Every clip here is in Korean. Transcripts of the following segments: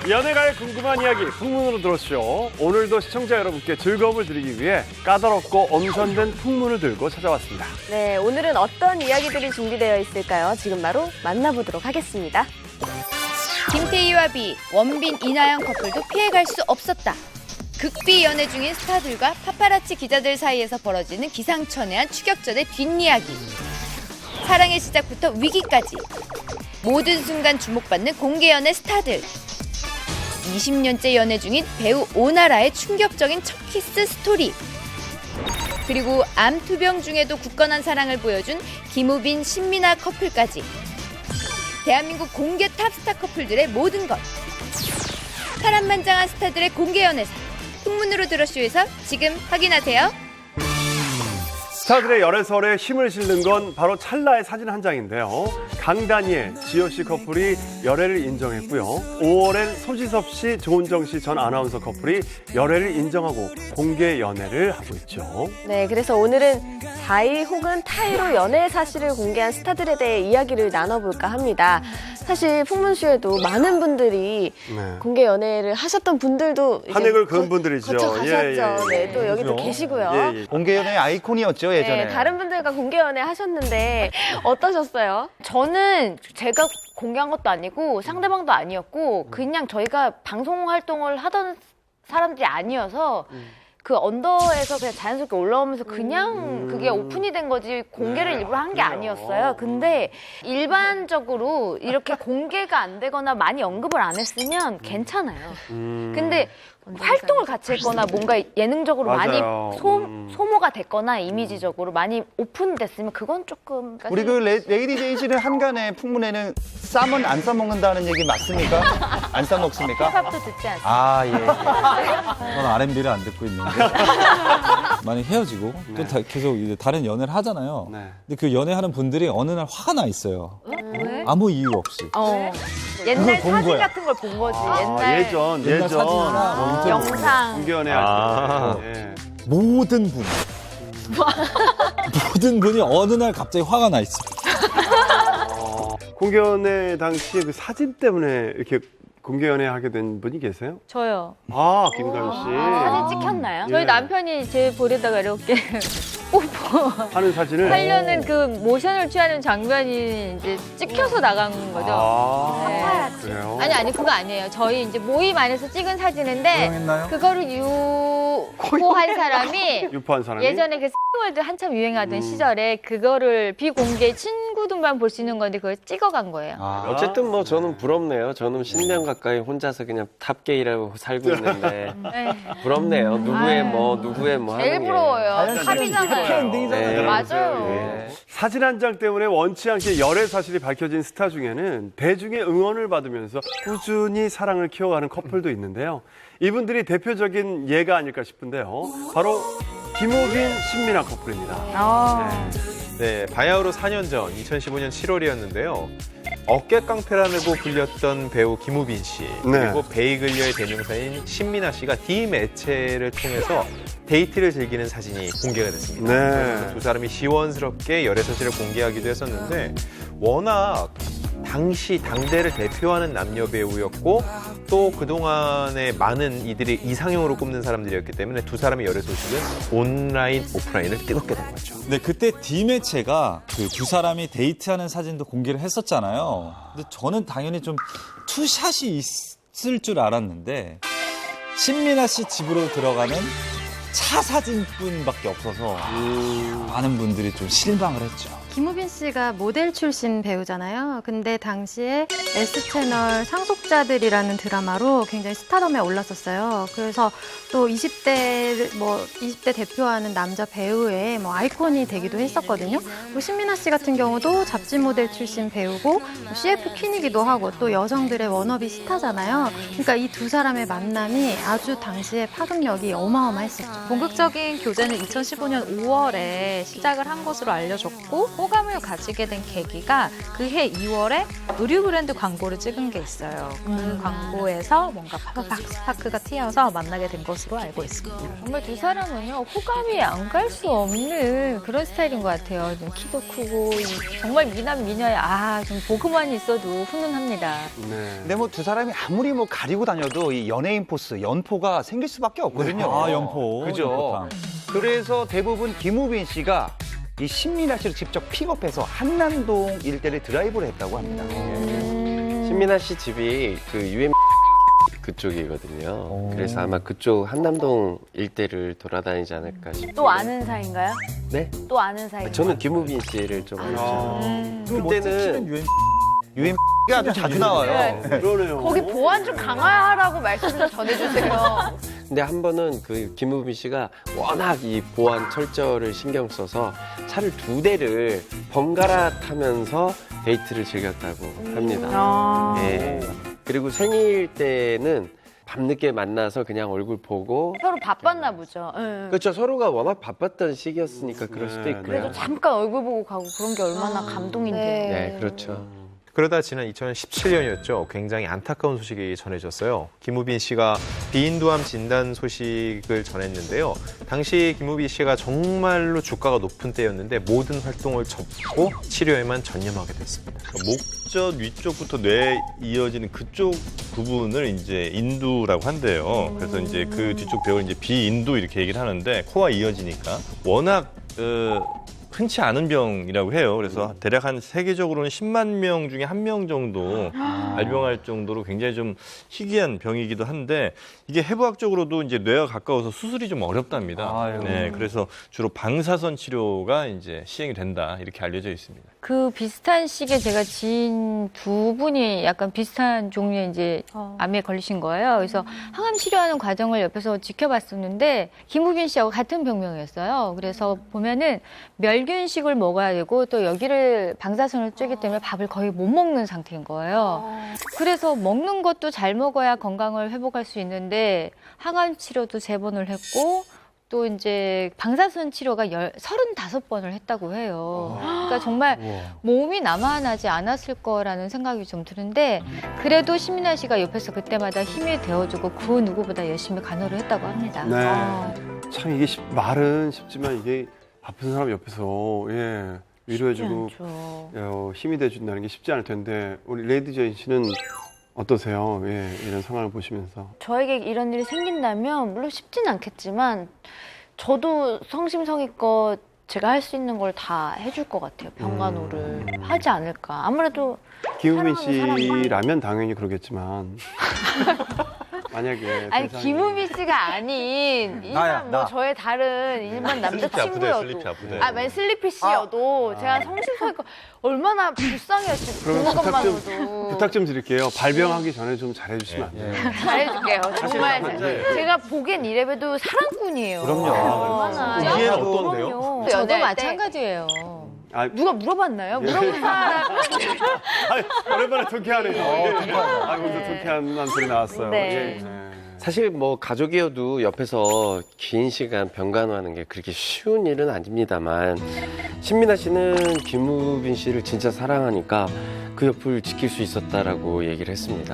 연애가의 궁금한 이야기 풍문으로 들었죠. 오늘도 시청자 여러분께 즐거움을 드리기 위해 까다롭고 엄선된 풍문을 들고 찾아왔습니다. 네, 오늘은 어떤 이야기들이 준비되어 있을까요? 지금 바로 만나보도록 하겠습니다. 김태희와 비, 원빈, 이나영 커플도 피해갈 수 없었다. 극비 연애 중인 스타들과 파파라치 기자들 사이에서 벌어지는 기상천외한 추격전의 뒷이야기. 사랑의 시작부터 위기까지. 모든 순간 주목받는 공개 연애 스타들. 20년째 연애 중인 배우 오나라의 충격적인 첫 키스 스토리. 그리고 암투병 중에도 굳건한 사랑을 보여준 김우빈, 신민아 커플까지. 대한민국 공개 탑스타 커플들의 모든 것. 파란만장한 스타들의 공개 연애사. 풍문으로 들어쇼에서 지금 확인하세요. 스타들의 열애설에 힘을 실는 건 바로 찰나의 사진 한 장인데요. 강다니엘, 지효 씨 커플이 열애를 인정했고요. 5월엔 소지섭 씨, 조은정 씨 전 아나운서 커플이 열애를 인정하고 공개 연애를 하고 있죠. 네, 그래서 오늘은 자의 혹은 타의로 연애 사실을 공개한 스타들에 대해 이야기를 나눠볼까 합니다. 사실 풍문쇼에도 많은 분들이 네. 공개 연애를 하셨던 분들도 이제 한 획을 그은 분들이죠. 거쳐가셨죠. 네, 또 여기도 그죠? 계시고요. 예, 예. 공개 연애 아이콘이었죠, 예전에. 네, 다른 분들과 공개 연애 하셨는데 어떠셨어요? 저는 제가 공개한 것도 아니고 상대방도 아니었고 그냥 저희가 방송 활동을 하던 사람들이 아니어서 그 언더에서 그냥 자연스럽게 올라오면서 그냥 그게 오픈이 된 거지 공개를 일부러 한 게 아니었어요. 근데 일반적으로 이렇게 공개가 안 되거나 많이 언급을 안 했으면 괜찮아요. 근데 활동을 같이 했거나 뭔가 예능적으로 많이 맞아요. 소모가 됐거나 이미지적으로 많이 오픈됐으면 그건 조금 우리 그 레이디 제이지는 한간에 풍문에는 쌈은 안 싸먹는다는 얘기 맞습니까? 안 싸먹습니까? 힙합도 듣지 않습니까? 아, 예. 저는 R&B를 안 듣고 있는데 많이 헤어지고 또 계속 이제 다른 연애를 하잖아요. 네. 근데 그 연애하는 분들이 어느 날 화가 나 있어요. 왜? 아무 이유 없이. 옛날 그걸 본 사진 거야. 같은 걸 본 거지. 아, 예전. 옛날 사진이나 뭐 인터뷰 영상. 공개 연애 할 때. 예. 모든 분 모든 분이 어느 날 갑자기 화가 나 있어. 공개 연애 당시에 그 사진 때문에 이렇게 공개 연애 하게 된 분이 계세요? 저요. 아, 김가연 씨. 사진 찍혔나요? 예. 저희 남편이 제 볼에다가 이렇게 하는 사진을 하려는 그 모션을 취하는 장면이 이제 찍혀서 나간 거죠. 아, 네. 그래요? 아니 그거 아니에요. 저희 이제 모임 안에서 찍은 사진인데 고용했나요? 그거를 유포한 사람이 유포한 사람이? 예전에 그 월드 한참 유행하던 시절에 그거를 비공개 친구들만 볼 수 있는 건데 그걸 찍어간 거예요. 어쨌든 뭐 저는 부럽네요. 저는 10년 가까이 혼자서 그냥 탑게이라고 살고 있는데 네. 부럽네요. 누구의 뭐 제일 하는 게. 부러워요. 탑이잖아요. 네. 맞아요. 네. 사진 한 장 때문에 원치 않게 열애 사실이 밝혀진 스타 중에는 대중의 응원을 받으면서 꾸준히 사랑을 키워가는 커플도 있는데요. 이분들이 대표적인 예가 아닐까 싶은데요. 바로 김우빈, 신민아 커플입니다. 네, 바야흐로 4년 전 2015년 7월이었는데요. 어깨 깡패라고 불렸던 배우 김우빈 씨 그리고 베이글녀의 대명사인 신민아 씨가 D 매체를 통해서 데이트를 즐기는 사진이 공개가 됐습니다. 그래서 두 사람이 시원스럽게 열애 사실을 공개하기도 했었는데 워낙 당시 당대를 대표하는 남녀 배우였고 또 그동안에 많은 이들이 이상형으로 꼽는 사람들이었기 때문에 두 사람의 열애 소식은 온라인, 오프라인을 뜨겁게 된 거죠. 근데 그때 D매체가 그 두 사람이 데이트하는 사진도 공개를 했었잖아요. 근데 저는 당연히 좀 투샷이 있을 줄 알았는데 신민아 씨 집으로 들어가는 차 사진뿐밖에 없어서 많은 분들이 좀 실망을 했죠. 김우빈 씨가 모델 출신 배우잖아요. 근데 당시에 S채널 상속자들이라는 드라마로 굉장히 스타덤에 올랐었어요. 그래서 또 20대 대표하는 남자 배우의 뭐 아이콘이 되기도 했었거든요. 뭐 신민아 씨 같은 경우도 잡지 모델 출신 배우고 뭐 CF 퀸이기도 하고 또 여성들의 워너비 스타잖아요. 그러니까 이 두 사람의 만남이 아주 당시에 파급력이 어마어마했었죠. 본격적인 교제는 2015년 5월에 시작을 한 것으로 알려졌고 호감을 가지게 된 계기가 그해 2월에 의류 브랜드 광고를 찍은 게 있어요. 그 광고에서 뭔가 스파크가 튀어서 만나게 된 것으로 알고 있습니다. 정말 두 사람은요, 호감이 안 갈 수 없는 그런 스타일인 것 같아요. 좀 키도 크고, 정말 미남, 미녀에, 좀 보고만 있어도 훈훈합니다. 네. 근데 뭐 두 사람이 아무리 뭐 가리고 다녀도 이 연예인 포스, 연포가 생길 수밖에 없거든요. 아, 연포. 그죠. 연포탕. 그래서 대부분 김우빈 씨가 이 신민아 씨를 직접 픽업해서 한남동 일대를 드라이브를 했다고 합니다. 신민아 씨 집이 그 UM 그쪽이거든요. 그래서 아마 그쪽 한남동 일대를 돌아다니지 않을까 싶어요. 또 아는 사이인가요? 네? 또 아는 사이인가요? 저는 김우빈 씨를 좀 알죠. 그때는 UM가 아주 자주 나와요. 그러네요. 거기 보안 좀 강화하라고 말씀 좀 전해주세요. 근데 한 번은 그 김우빈 씨가 워낙 이 보안 철저를 신경 써서 차를 2대를 번갈아 타면서 데이트를 즐겼다고 합니다. 예. 그리고 생일 때는 밤늦게 만나서 그냥 얼굴 보고 서로 바빴나 보죠. 네. 그렇죠. 서로가 워낙 바빴던 시기였으니까 그럴 수도 있고요. 그래도 잠깐 얼굴 보고 가고 그런 게 얼마나 감동인데. 네, 그렇죠. 그러다 지난 2017년이었죠. 굉장히 안타까운 소식이 전해졌어요. 김우빈 씨가 비인두암 진단 소식을 전했는데요. 당시 김우빈 씨가 정말로 주가가 높은 때였는데 모든 활동을 접고 치료에만 전념하게 됐습니다. 목젖 위쪽부터 뇌에 이어지는 그쪽 부분을 이제 인두라고 한대요. 그래서 이제 그 뒤쪽 벽을 이제 비인두 이렇게 얘기를 하는데 코와 이어지니까 워낙 흔치 않은 병이라고 해요. 그래서 대략 한 세계적으로는 10만 명 중에 1명 정도 발병할 정도로 굉장히 좀 희귀한 병이기도 한데 이게 해부학적으로도 이제 뇌와 가까워서 수술이 좀 어렵답니다. 네, 그래서 주로 방사선 치료가 이제 시행이 된다 이렇게 알려져 있습니다. 그 비슷한 시기에 제가 지인 두 분이 약간 비슷한 종류의 이제 암에 걸리신 거예요. 그래서 항암 치료하는 과정을 옆에서 지켜봤었는데 김우빈 씨하고 같은 병명이었어요. 그래서 보면은 멸균식을 먹어야 되고 또 여기를 방사선을 쬐기 때문에 밥을 거의 못 먹는 상태인 거예요. 그래서 먹는 것도 잘 먹어야 건강을 회복할 수 있는데 항암 치료도 3번을 했고 또 이제 방사선 치료가 35번을 했다고 해요. 그러니까 정말 몸이 남아나지 않았을 거라는 생각이 좀 드는데 그래도 신민아 씨가 옆에서 그때마다 힘이 되어주고 그 누구보다 열심히 간호를 했다고 합니다. 네. 참 이게 말은 쉽지만 이게 아픈 사람 옆에서 위로해주고 힘이 돼준다는 게 쉽지 않을 텐데 우리 레이디 제인 씨는 어떠세요? 이런 상황을 보시면서. 저에게 이런 일이 생긴다면 물론 쉽지는 않겠지만 저도 성심성의껏 제가 할 수 있는 걸 다 해줄 것 같아요. 병간호를 하지 않을까. 아무래도 김우빈 씨라면 당연히 그러겠지만 만약에 아니 김우빈 씨가 아닌 일반 뭐 저의 다른 일반 남자친구여도 만약 슬리피 씨여도 제가 성심성의껏 얼마나 불쌍해요. 보는 것만으로도. 부탁 좀 드릴게요. 발병하기 전에 좀 잘해주시면 안 돼요? 잘해줄게요. 정말 제가 보기엔 이래봬도 사랑꾼이에요. 그럼요. 얼마나 이해는 어떤데요? 저도 마찬가지예요. 누가 물어봤나요? 물어본 사람. 오랜만에 통쾌하네요. 오늘 통쾌한 소리 나왔어요. 네. 사실 뭐 가족이어도 옆에서 긴 시간 병간호하는 게 그렇게 쉬운 일은 아닙니다만 신민아 씨는 김우빈 씨를 진짜 사랑하니까 그 옆을 지킬 수 있었다라고 얘기를 했습니다.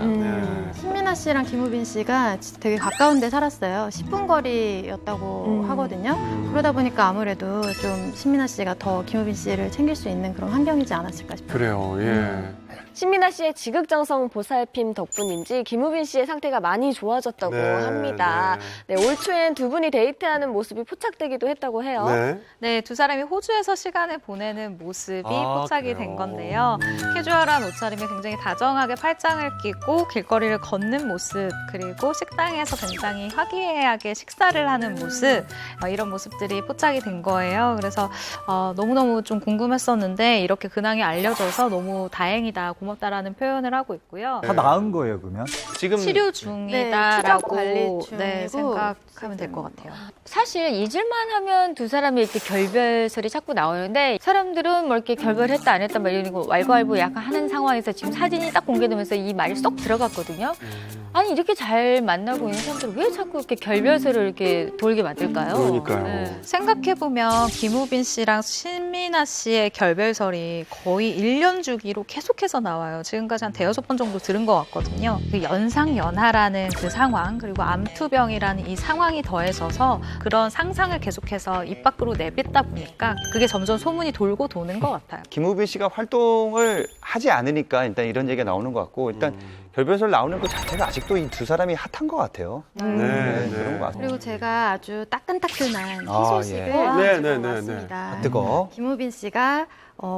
신민아 씨랑 김우빈 씨가 되게 가까운 데 살았어요. 10분 거리였다고 하거든요. 그러다 보니까 아무래도 좀 신민아 씨가 더 김우빈 씨를 챙길 수 있는 그런 환경이지 않았을까 싶어요. 그래요. 신민아 씨의 지극정성 보살핌 덕분인지 김우빈 씨의 상태가 많이 좋아졌다고 합니다. 네, 올 초엔 두 분이 데이트하는 모습이 포착되기도 했다고 해요. 네, 두 사람이 호주에서 시간을 보내는 모습이 포착이 된 건데요. 캐주얼한 옷차림에 굉장히 다정하게 팔짱을 끼고 길거리를 걷는 모습, 그리고 식당에서 굉장히 화기애애하게 식사를 하는 모습, 이런 모습들이 포착이 된 거예요. 그래서 너무너무 좀 궁금했었는데 이렇게 근황이 알려져서 너무 다행이다. 다행이다, 고맙다라는 표현을 하고 있고요. 다 나은 거예요, 그러면? 지금 치료 추적 중이다라고 관리 네, 중이고 생각하면 될 것 같아요. 사실 잊을만 하면 두 사람이 이렇게 결별설이 자꾸 나오는데 사람들은 뭐 이렇게 결별했다 안 했다 막 이러고 왈가왈부 약간 하는 상황에서 지금 사진이 딱 공개되면서 이 말이 쏙 들어갔거든요. 아니 이렇게 잘 만나고 있는 사람들 왜 자꾸 이렇게 결별설을 이렇게 돌게 만들까요? 그러니까요. 네. 생각해보면 김우빈 씨랑 신민아 씨의 결별설이 거의 1년 주기로 계속해서 나와요. 지금까지 한 5번 정도 들은 것 같거든요. 그 연상연하라는 그 상황, 그리고 암투병이라는 이 상황이 더해져서 그런 상상을 계속해서 입 밖으로 내뱉다 보니까 그게 점점 소문이 돌고 도는 것 같아요. 김우빈 씨가 활동을 하지 않으니까 일단 이런 얘기가 나오는 것 같고 일단 결별설 나오는 것 자체가 아직도 이 두 사람이 핫한 것 같아요. 네, 그런 것 같아요. 그리고 제가 아주 따끈따끈한 아, 희소식을 예. 가져왔습니다. 뜨거. 김우빈 씨가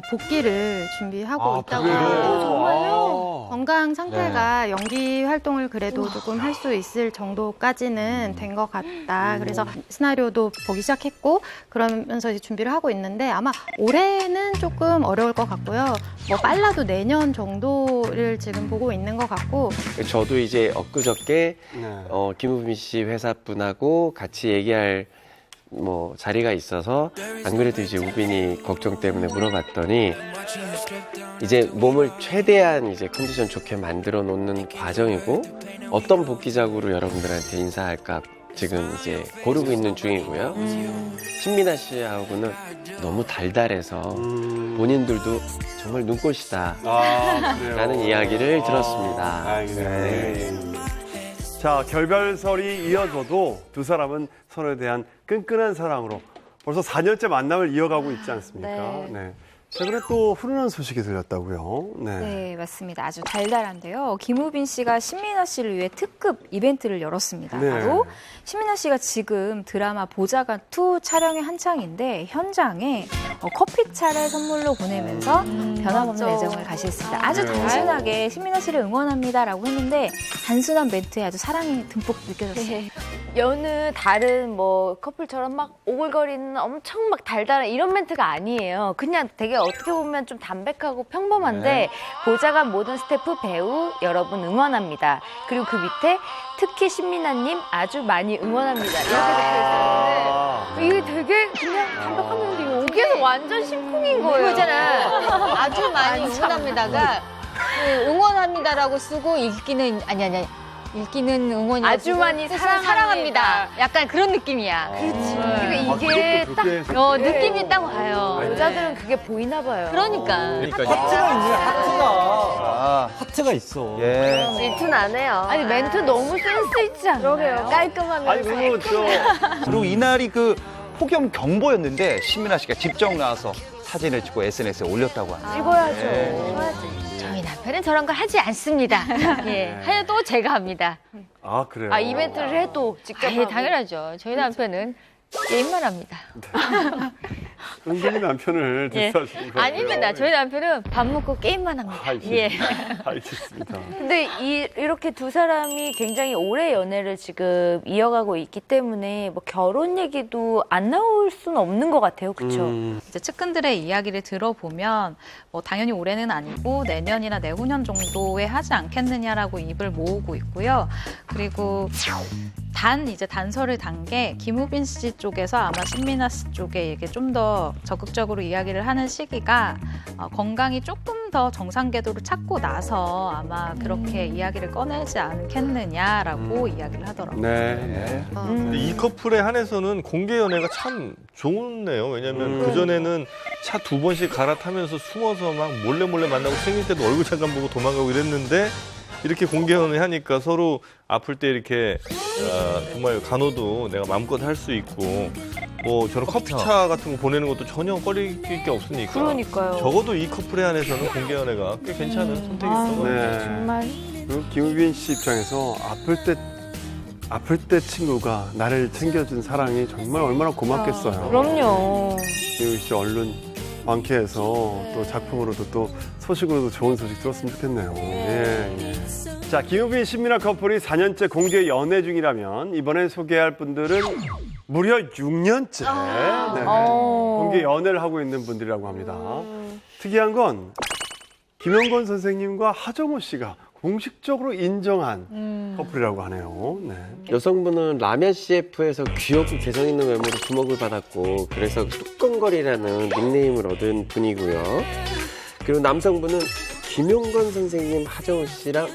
복귀를 준비하고 있다고 그래요? 해요. 정말요? 건강 상태가 연기 활동을 그래도 조금 할 수 있을 정도까지는 된 것 같다. 그래서 시나리오도 보기 시작했고 그러면서 이제 준비를 하고 있는데 아마 올해는 조금 어려울 것 같고요. 뭐 빨라도 내년 정도를 지금 보고 있는 것 같고 저도 이제 엊그저께 네. 김우빈 씨 회사 분하고 같이 얘기할 뭐 자리가 있어서 안 그래도 이제 우빈이 걱정 때문에 물어봤더니 이제 몸을 최대한 이제 컨디션 좋게 만들어 놓는 과정이고 어떤 복귀작으로 여러분들한테 인사할까 지금 이제 고르고 있는 중이고요. 신민아 씨하고는 너무 달달해서 본인들도 정말 눈꽃이다 그래요? 라는 이야기를 들었습니다. 다행이네요. 네. 자, 결별설이 이어져도 두 사람은 서로에 대한 끈끈한 사랑으로 벌써 4년째 만남을 이어가고 있지 않습니까? 네. 최근에 또 훈훈한 소식이 들렸다고요. 네, 맞습니다. 아주 달달한데요. 김우빈 씨가 신민아 씨를 위해 특급 이벤트를 열었습니다. 네. 바로 신민아 씨가 지금 드라마 보좌관 2 촬영의 한창인데 현장에 커피차를 선물로 보내면서 변함없는 맞죠. 애정을 가셨습니다. 아주 네. 단순하게 신민아 씨를 응원합니다라고 했는데 단순한 멘트에 아주 사랑이 듬뿍 느껴졌어요. 여느 다른 뭐 커플처럼 막 오글거리는 엄청 막 달달한 이런 멘트가 아니에요. 그냥 되게 어떻게 보면 좀 담백하고 평범한데 보좌관 모든 스태프 배우 여러분 응원합니다. 그리고 그 밑에 특히 신민아님 아주 많이 응원합니다. 이렇게 적혀 있었는데 이게 되게 그냥 담백한 멘트 여기에서 완전 심쿵인 거예요. 이거잖아. 아주 많이 응원합니다가 그 응원합니다라고 쓰고 읽기는 읽기는 응원이 아주 많이 사랑합니다. 약간 그런 느낌이야. 그렇지. 아, 이게 그것도 딱 그렇게 해서 느낌이 딱 와요. 여자들은 그게 보이나 봐요. 그러니까. 하트가 있네, 하트가. 아, 하트가 있어. 예. 질투는 안 해요. 아니 멘트 너무 센스 있지 않나요? 그러게요. 깔끔하면서. 아니, 그리고 그리고 이날이 그 폭염 경보였는데 신민아 씨가 직접 나와서 사진을 찍고 SNS에 올렸다고 합니다. 찍어야죠. 저희 남편은 저런 걸 하지 않습니다. 예, 하여도 제가 합니다. 아, 그래요? 아 이벤트를 해도 직접 아, 예, 당연하죠. 저희 남편은 게임만 합니다. 은근히 남편을 예. 디스하시는 거예요. 아닙니다. 저희 남편은 밥 먹고 게임만 합니다. 예. 알겠습니다. 근데 이렇게 두 사람이 굉장히 오래 연애를 지금 이어가고 있기 때문에 뭐 결혼 얘기도 안 나올 수는 없는 것 같아요. 그렇죠? 이제 측근들의 이야기를 들어보면 뭐 당연히 올해는 아니고 내년이나 내후년 정도에 하지 않겠느냐라고 입을 모으고 있고요. 그리고 이제 단서를 단 게 김우빈 씨 쪽에서 아마 신민아 씨 쪽에 이게 좀 더 적극적으로 이야기를 하는 시기가 건강이 조금 더 정상 궤도를 찾고 나서 아마 그렇게 이야기를 꺼내지 않겠느냐라고 이야기를 하더라고요. 네. 근데 이 커플에 한해서는 공개 연애가 참 좋네요. 왜냐면 그전에는 차 2번씩 갈아타면서 숨어서 막 몰래 만나고 생일 때도 얼굴 잠깐 보고 도망가고 이랬는데 이렇게 공개 연애하니까 서로 아플 때 이렇게 정말 간호도 내가 마음껏 할 수 있고 뭐 저런 커피차 같은 거 보내는 것도 전혀 꺼릴 게 없으니까 그러니까요. 적어도 이 커플에 한해서는 공개 연애가 꽤 괜찮은 선택이었던 것 같아요. 네. 정말. 그리고 김우빈 씨 입장에서 아플 때 친구가 나를 챙겨준 사랑이 정말 얼마나 고맙겠어요. 그럼요. 김우빈 씨 얼른 완쾌해서 또 작품으로도 또 소식으로도 좋은 소식 들었으면 좋겠네요. 예. 자, 김우빈 신민아 커플이 4년째 공개 연애 중이라면 이번에 소개할 분들은 무려 6년째 네. 공개 연애를 하고 있는 분들이라고 합니다. 특이한 건 김영건 선생님과 하정우 씨가 공식적으로 인정한 커플이라고 하네요. 네. 여성분은 라면 CF에서 귀엽고 개성 있는 외모로 주목을 받았고 그래서 뚜껑거리라는 닉네임을 얻은 분이고요. 그리고 남성분은 김용건 선생님, 하정우 씨랑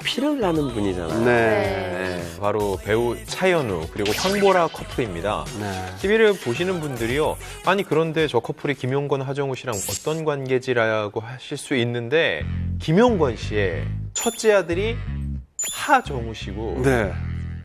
피를 나는 분이잖아요. 네. 바로 배우 차현우 그리고 황보라 커플입니다. 네. TV를 보시는 분들이요. 아니 그런데 저 커플이 김용건, 하정우 씨랑 어떤 관계지라고 하실 수 있는데 김용건 씨의 첫째 아들이 하정우 씨고 네.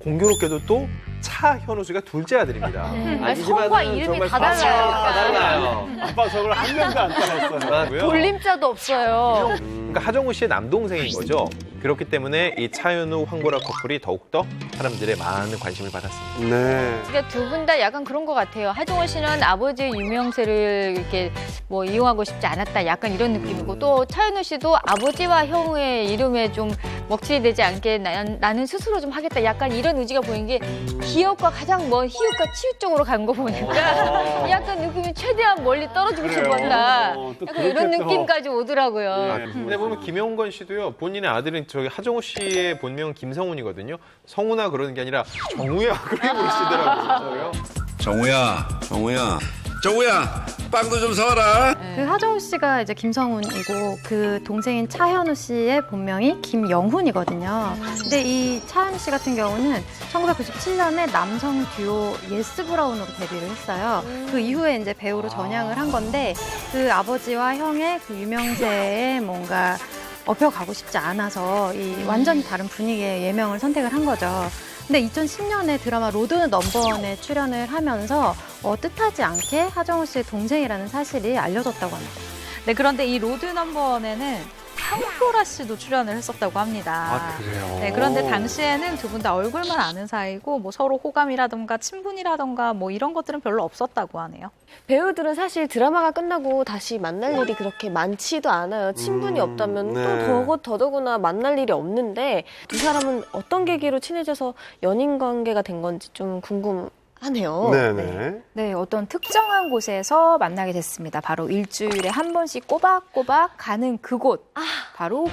공교롭게도 또 차현우 씨가 둘째 아들입니다. 아니, 성과 이름이 다 달라요. 아빠 저걸 한 명도 안 따랐어요. 돌림자도 없어요. 그러니까 하정우 씨의 남동생인 거죠. 그렇기 때문에 이 차현우, 황보라 커플이 더욱더 사람들의 많은 관심을 받았습니다. 네. 그러니까 두 분 다 약간 그런 것 같아요. 하정우 씨는 아버지의 유명세를 이렇게 뭐 이용하고 싶지 않았다. 약간 이런 느낌이고 또 차현우 씨도 아버지와 형의 이름에 좀 먹칠이 되지 않게 나는 스스로 좀 하겠다. 약간 이런 의지가 보이는 게 기업과 가장 먼 희웃과 치읓 쪽으로 간 거 보니까 약간 느낌이 최대한 멀리 떨어지고 싶었다. 약간 이런 느낌까지 오더라고요. 근데 보면 김용건 씨도요. 본인의 아들은 저기 하정우 씨의 본명은 김성훈이거든요. 성훈아 그러는 게 아니라 정우야 그렇게 부르시더라고요. 정우야, 빵도 좀 사와라. 그 하정우 씨가 이제 김성훈이고 그 동생인 차현우 씨의 본명이 김영훈이거든요. 근데 이 차현우 씨 같은 경우는 1997년에 남성 듀오 예스 브라운으로 데뷔를 했어요. 그 이후에 이제 배우로 전향을 한 건데 그 아버지와 형의 그 유명세에 뭔가 업혀가고 싶지 않아서 이 완전히 다른 분위기의 예명을 선택을 한 거죠. 근데 2010년에 드라마 로드 넘버원에 출연을 하면서 뜻하지 않게 하정우 씨의 동생이라는 사실이 알려졌다고 합니다. 네, 그런데 이 로드 넘버원에는 황보라 씨도 출연을 했었다고 합니다. 아, 그래요? 네, 그런데 당시에는 두 분 다 얼굴만 아는 사이고 뭐 서로 호감이라던가 친분이라던가 뭐 이런 것들은 별로 없었다고 하네요. 배우들은 사실 드라마가 끝나고 다시 만날 일이 그렇게 많지도 않아요. 친분이 없다면 네. 또 더더구나 만날 일이 없는데 두 사람은 어떤 계기로 친해져서 연인 관계가 된 건지 좀 궁금하네요. 네네. 네, 어떤 특정한 곳에서 만나게 됐습니다. 바로 일주일에 한 번씩 꼬박꼬박 가는 그곳. 바로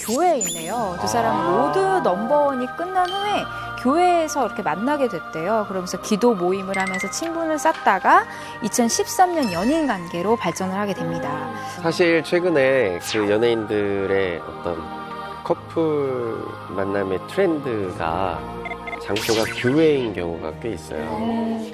교회이네요. 두 사람 로드 넘버원이 끝난 후에 교회에서 이렇게 만나게 됐대요. 그러면서 기도 모임을 하면서 친분을 쌓다가 2013년 연인 관계로 발전을 하게 됩니다. 사실 최근에 그 연예인들의 어떤 커플 만남의 트렌드가 장소가 교회인 경우가 꽤 있어요.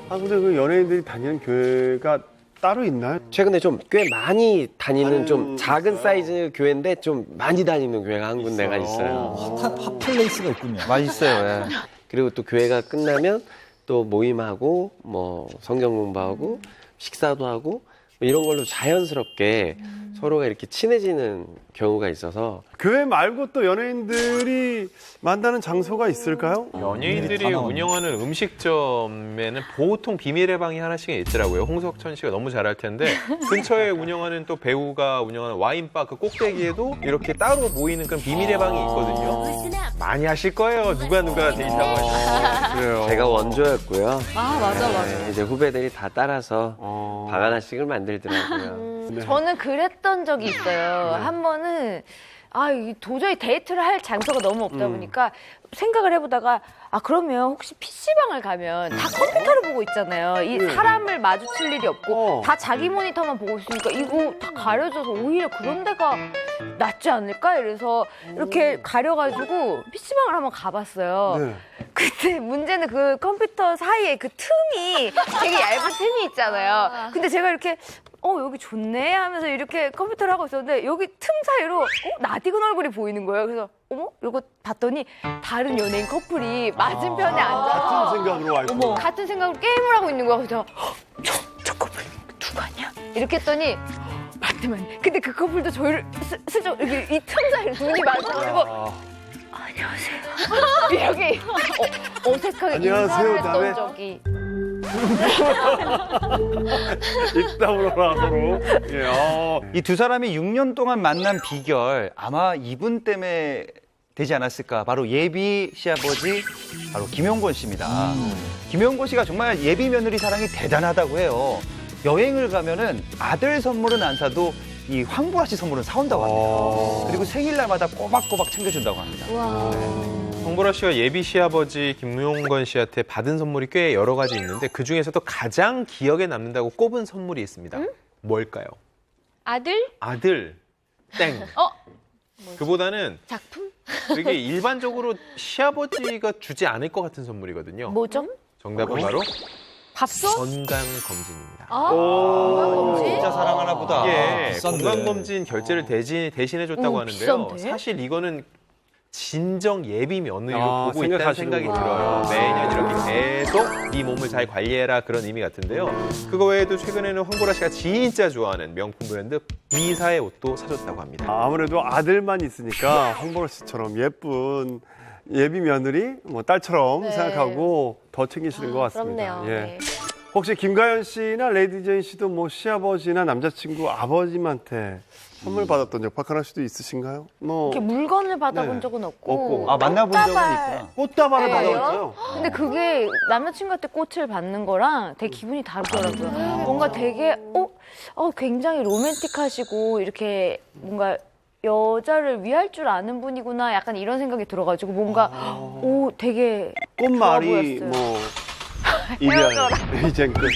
아, 근데 그 연예인들이 다니는 교회가 따로 있나요? 최근에 좀 꽤 많이 다니는 좀 있어요? 작은 사이즈 교회인데 좀 많이 다니는 교회가 한 군데가 있어요. 핫플레이스가 있군요. 맛있어요. 예. 그리고 또 교회가 끝나면 또 모임하고 뭐 성경 공부하고 식사도 하고 뭐 이런 걸로 자연스럽게 서로가 이렇게 친해지는 경우가 있어서 교회 말고 또 연예인들이 만나는 장소가 있을까요? 연예인들이 네, 운영하는 음식점에는 보통 비밀의 방이 하나씩 있더라고요. 홍석천 씨가 너무 잘할 텐데 근처에 운영하는 또 배우가 운영하는 와인바 그 꼭대기에도 이렇게 따로 모이는 그런 비밀의 방이 있거든요. 많이 하실 거예요. 누가 데이트하고 하시는지. 그래요. 제가 원조였고요. 아, 맞아. 네, 이제 후배들이 다 따라서 방 하나씩을 만들더라고요. 저는 그랬던 적이 있어요. 한 번은 이게 도저히 데이트를 할 장소가 너무 없다 보니까 생각을 해보다가 그러면 혹시 PC방을 가면 다 컴퓨터를 보고 있잖아요. 이 사람을 마주칠 일이 없고 다 자기 모니터만 보고 있으니까 이거 다 가려져서 오히려 그런 데가 낫지 않을까? 이래서 이렇게 가려가지고 PC방을 한번 가봤어요. 네. 그때 문제는 그 컴퓨터 사이에 그 틈이 되게 얇은 틈이 있잖아요. 근데 제가 이렇게 여기 좋네 하면서 이렇게 컴퓨터를 하고 있었는데 여기 틈 사이로 낯익은 얼굴이 보이는 거예요. 그래서 이러고 봤더니 다른 연예인 커플이 맞은편에 앉아서 같은 생각으로 알고. 같은 생각으로 게임을 하고 있는 거야. 그래서 저 커플 누구 아니야? 이렇게 했더니 맞더만. 근데 그 커플도 저희를 슬쩍 이렇게 이 틈 사이로 눈이 마주쳐가지고 안녕하세요. 이렇게 어색하게 안녕하세요, 인사를 다음에. 했던 적이. 입다물어라 서로. 예. 이 두 사람이 6년 동안 만난 비결 아마 이분 때문에 되지 않았을까. 바로 예비 시아버지 바로 김용곤 씨입니다. 김용곤 씨가 정말 예비 며느리 사랑이 대단하다고 해요. 여행을 가면은 아들 선물은 안 사도 이 황보라 씨 선물은 사온다고 합니다. 그리고 생일날마다 꼬박꼬박 챙겨준다고 합니다. 황보라 씨가 예비 시아버지 김용건 씨한테 받은 선물이 꽤 여러 가지 있는데 그 중에서도 가장 기억에 남는다고 꼽은 선물이 있습니다. 뭘까요? 아들? 아들. 땡. 그보다는 작품? 되게 일반적으로 시아버지가 주지 않을 것 같은 선물이거든요. 뭐죠? 정답은 바로 밥솥? 건강검진입니다. 건강검진? 진짜 사랑하나 보다. 이게 비싼데. 건강검진 결제를 대신해줬다고 하는데요. 비싼데? 사실 이거는 진정 예비 며느리로 보고 있다는 생각하시는구나. 생각이 들어요. 매년 이렇게 계속 네 몸을 잘 관리해라 그런 의미 같은데요. 그거 외에도 최근에는 황보라 씨가 진짜 좋아하는 명품 브랜드 B사의 옷도 사줬다고 합니다. 아무래도 아들만 있으니까 황보라 씨처럼 예쁜 예비 며느리, 뭐 딸처럼 네. 생각하고 더 챙기시는 것 같습니다. 부럽네요. 예. 네. 혹시 김가연 씨나 레이디 제인 씨도 뭐 시아버지나 남자친구 아버님한테 선물 받았던 적 박하나 씨도 있으신가요? 뭐 이렇게 물건을 받아본 네. 적은 없고. 없고. 아, 만나본 적은 꽃다발. 있구나. 꽃다발을 네. 받아봤어요. 근데 그게 남자친구한테 꽃을 받는 거랑 되게 기분이 다르더라고요. 뭔가 되게 굉장히 로맨틱하시고 이렇게 뭔가 여자를 위할 줄 아는 분이구나 약간 이런 생각이 들어가지고 뭔가 되게 꽃말이 좋아 보였어요. 뭐 이별 이젠 끝.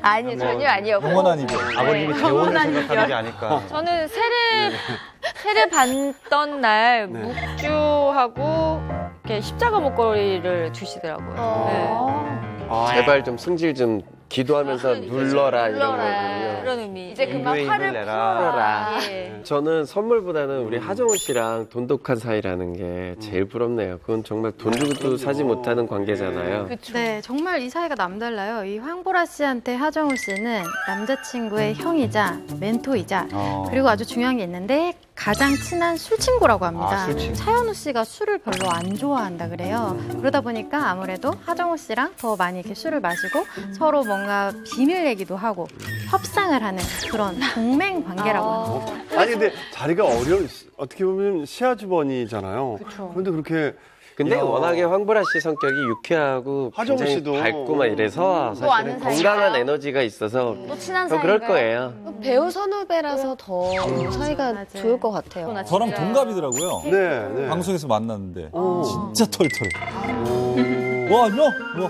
아니 전혀 아니었고 영원한 이별. 아버님이 재혼을 생각하는 게 아닐까. 저는 세례 받던 날 묵주하고 이렇게 십자가 목걸이를 주시더라고요. 제발 좀 승질 좀 기도하면서 눌러라 이런 거군요. 그런 의미. 이제 그만 인도의 화를 힘을 내라. 풀어라. 예. 저는 선물보다는 우리 하정우 씨랑 돈독한 사이라는 게 제일 부럽네요. 그건 정말 돈 주고도 사지 못하는 관계잖아요. 네, 정말 이 사이가 남달라요. 이 황보라 씨한테 하정우 씨는 남자친구의 형이자 멘토이자 그리고 아주 중요한 게 있는데 가장 친한 술친구라고 합니다. 술친구. 차현우 씨가 술을 별로 안 좋아한다 그래요. 그러다 보니까 아무래도 하정우 씨랑 더 많이 이렇게 술을 마시고 서로 뭔가 비밀 얘기도 하고 협상을 하는 그런 동맹 관계라고 합니다. 아니 근데 자리가 어떻게 보면 시아주버니잖아요. 그런데 그렇게 근데 야. 워낙에 황보라 씨 성격이 유쾌하고 하정우 굉장히 씨도. 밝고 막 이래서 또 아는 사실은 건강한 사이인가요? 에너지가 있어서 또 친한 더 사이인가요? 그럴 거예요. 배우 선후배라서 더 사이가 맞아요. 좋을 것 같아요. 저랑 동갑이더라고요. 네, 네. 방송에서 만났는데 진짜 털털해. 와, 안녕? 뭐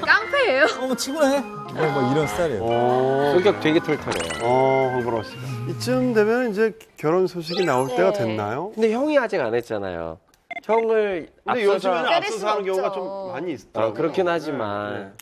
깡패예요? 뭐 친구네. 뭐 이런 스타일이에요. 성격 되게 털털해요. 황보라 씨가 이쯤 되면 이제 결혼 소식이 나올 때가 됐나요? 근데 형이 아직 안 했잖아요. 형을 근데 앞서서 요즘에는 때릴 앞서서 수가 하는 경우가 없죠. 좀 많이 있더라고요. 그렇긴 하지만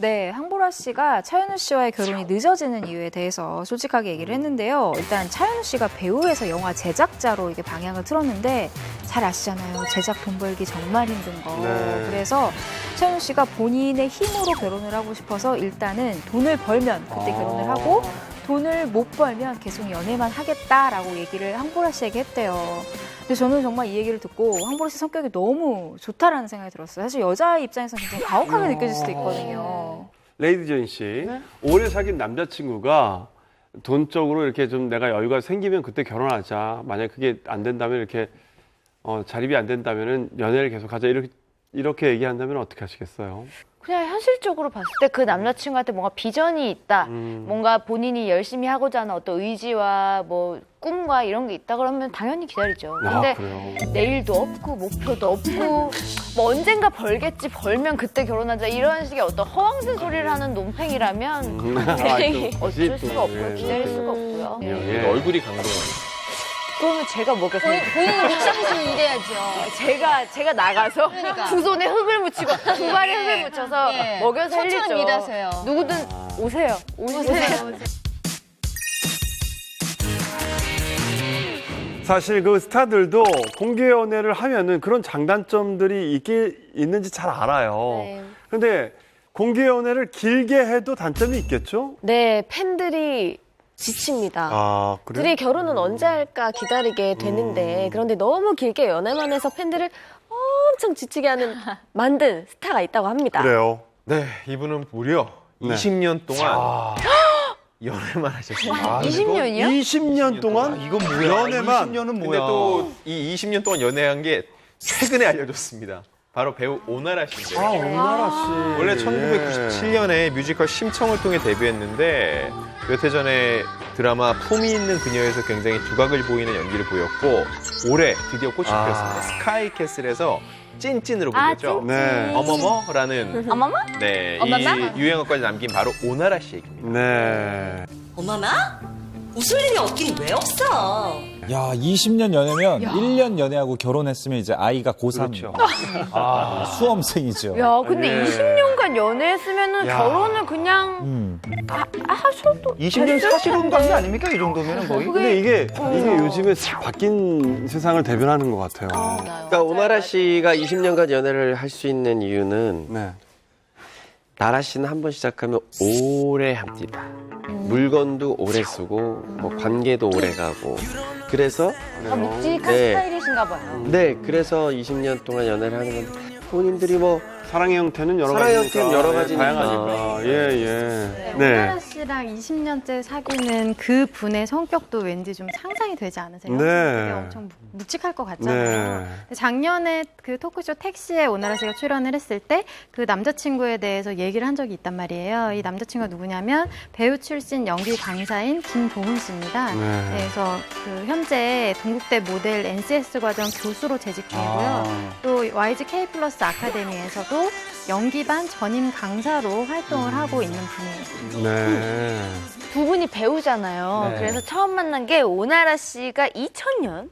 네, 황보라 씨가 차현우 씨와의 결혼이 늦어지는 이유에 대해서 솔직하게 얘기를 했는데요. 일단 차현우 씨가 배우에서 영화 제작자로 이게 방향을 틀었는데 잘 아시잖아요. 제작 돈 벌기 정말 힘든 거. 네. 그래서 차현우 씨가 본인의 힘으로 결혼을 하고 싶어서 일단은 돈을 벌면 그때 결혼을 하고 돈을 못 벌면 계속 연애만 하겠다라고 얘기를 황보라 씨에게 했대요. 근데 저는 정말 이 얘기를 듣고 황보라 씨 성격이 너무 좋다라는 생각이 들었어요. 사실 여자 입장에서는 굉장히 가혹하게 느껴질 수도 있거든요. 레이디 제인 씨, 오래 사귄 남자친구가 돈적으로 이렇게 좀 내가 여유가 생기면 그때 결혼하자. 만약 그게 안 된다면 이렇게 자립이 안 된다면은 연애를 계속하자. 이렇게 얘기한다면 어떻게 하시겠어요? 그냥 현실적으로 봤을 때 그 남자친구한테 뭔가 비전이 있다. 뭔가 본인이 열심히 하고자 하는 어떤 의지와 뭐 꿈과 이런 게 있다 그러면 당연히 기다리죠. 근데 그래요. 내일도 없고 목표도 없고 뭐 언젠가 벌겠지 벌면 그때 결혼하자 이런 식의 어떤 허황된 소리를 하는 논팽이라면 어쩔 수가 없고요. 기다릴 수가 없고요. 예. 얼굴이 강동원. 그러면 제가 먹겠습니다. 본인이 믹션에서 일해야죠. 제가 나가서 두 손에 흙을 묻히고 두 발에 흙을 묻혀서 먹여 살리죠. 일하세요. 누구든 오세요. 오세요. 사실 그 스타들도 공개 연애를 하면은 그런 장단점들이 있는지 잘 알아요. 네. 그런데 공개 연애를 길게 해도 단점이 있겠죠? 네, 팬들이 지칩니다. 아, 그래요? 둘이 결혼은 언제 할까 기다리게 되는데 그런데 너무 길게 연애만 해서 팬들을 엄청 지치게 하는 만든 스타가 있다고 합니다. 그래요. 네, 이분은 무려 네. 20년 동안 연애만 하셨어요. 20년이요? 20년 동안 이건 뭐야? 연애만. 20년은 근데 뭐야? 또 이 20년 동안 연애한 게 최근에 알려졌습니다. 바로 배우 오나라 씨인데요. 아, 오나라 씨. 원래 1997년에 뮤지컬 심청을 통해 데뷔했는데 몇 해 전에 드라마 품이 있는 그녀에서 굉장히 두각을 보이는 연기를 보였고 올해 드디어 꽃이 피었습니다. 스카이캐슬에서 찐찐으로 불렸죠. 네. 어머머라는 어머머? 네, 어머머? 이 유행어까지 남긴 바로 오나라 씨 얘기입니다. 네. 어머나? 웃을 일이 없긴 왜 없어? 야, 20년 연애면 1년 연애하고 결혼했으면 이제 아이가 고3. 그렇죠. 수험생이죠. 야, 근데 예. 20년간 연애했으면은 야. 결혼을 그냥 하셔도 20년 사실혼 관계 아닙니까? 이 정도면 거의? 근데 이게 요즘에 바뀐 세상을 대변하는 것 같아요. 그러니까 오나라 씨가 20년간 연애를 할 수 있는 이유는 네. 나라 씨는 한 번 시작하면 오래 합니다. 물건도 오래 쓰고 뭐 관계도 오래 가고 그래서 묵직한 네. 스타일이신가 봐요. 네 그래서 20년 동안 연애를 하는 건데 본인들이 뭐 사랑의 형태는 여러 사랑의 가지니까. 형태는 여러 가지니까. 다양하니까. 예, 예. 오나라 씨랑 20년째 사귀는 그 분의 성격도 왠지 좀 상상이 되지 않으세요? 네. 되게 엄청 묵직할 것 같잖아요. 네. 근데 작년에 그 토크쇼 택시에 오나라 씨가 출연을 했을 때 그 남자친구에 대해서 얘기를 한 적이 있단 말이에요. 이 남자친구가 누구냐면 배우 출신 연기 강사인 김도훈 씨입니다. 네. 그래서 그 현재 동국대 모델 NCS 과정 교수로 재직 중이고요. 또 YG K 플러스 아카데미에서도 연기반 전임 강사로 활동을 하고 있는 분이에요. 네. 두 분이 배우잖아요. 네. 그래서 처음 만난 게 오나라 씨가 2000년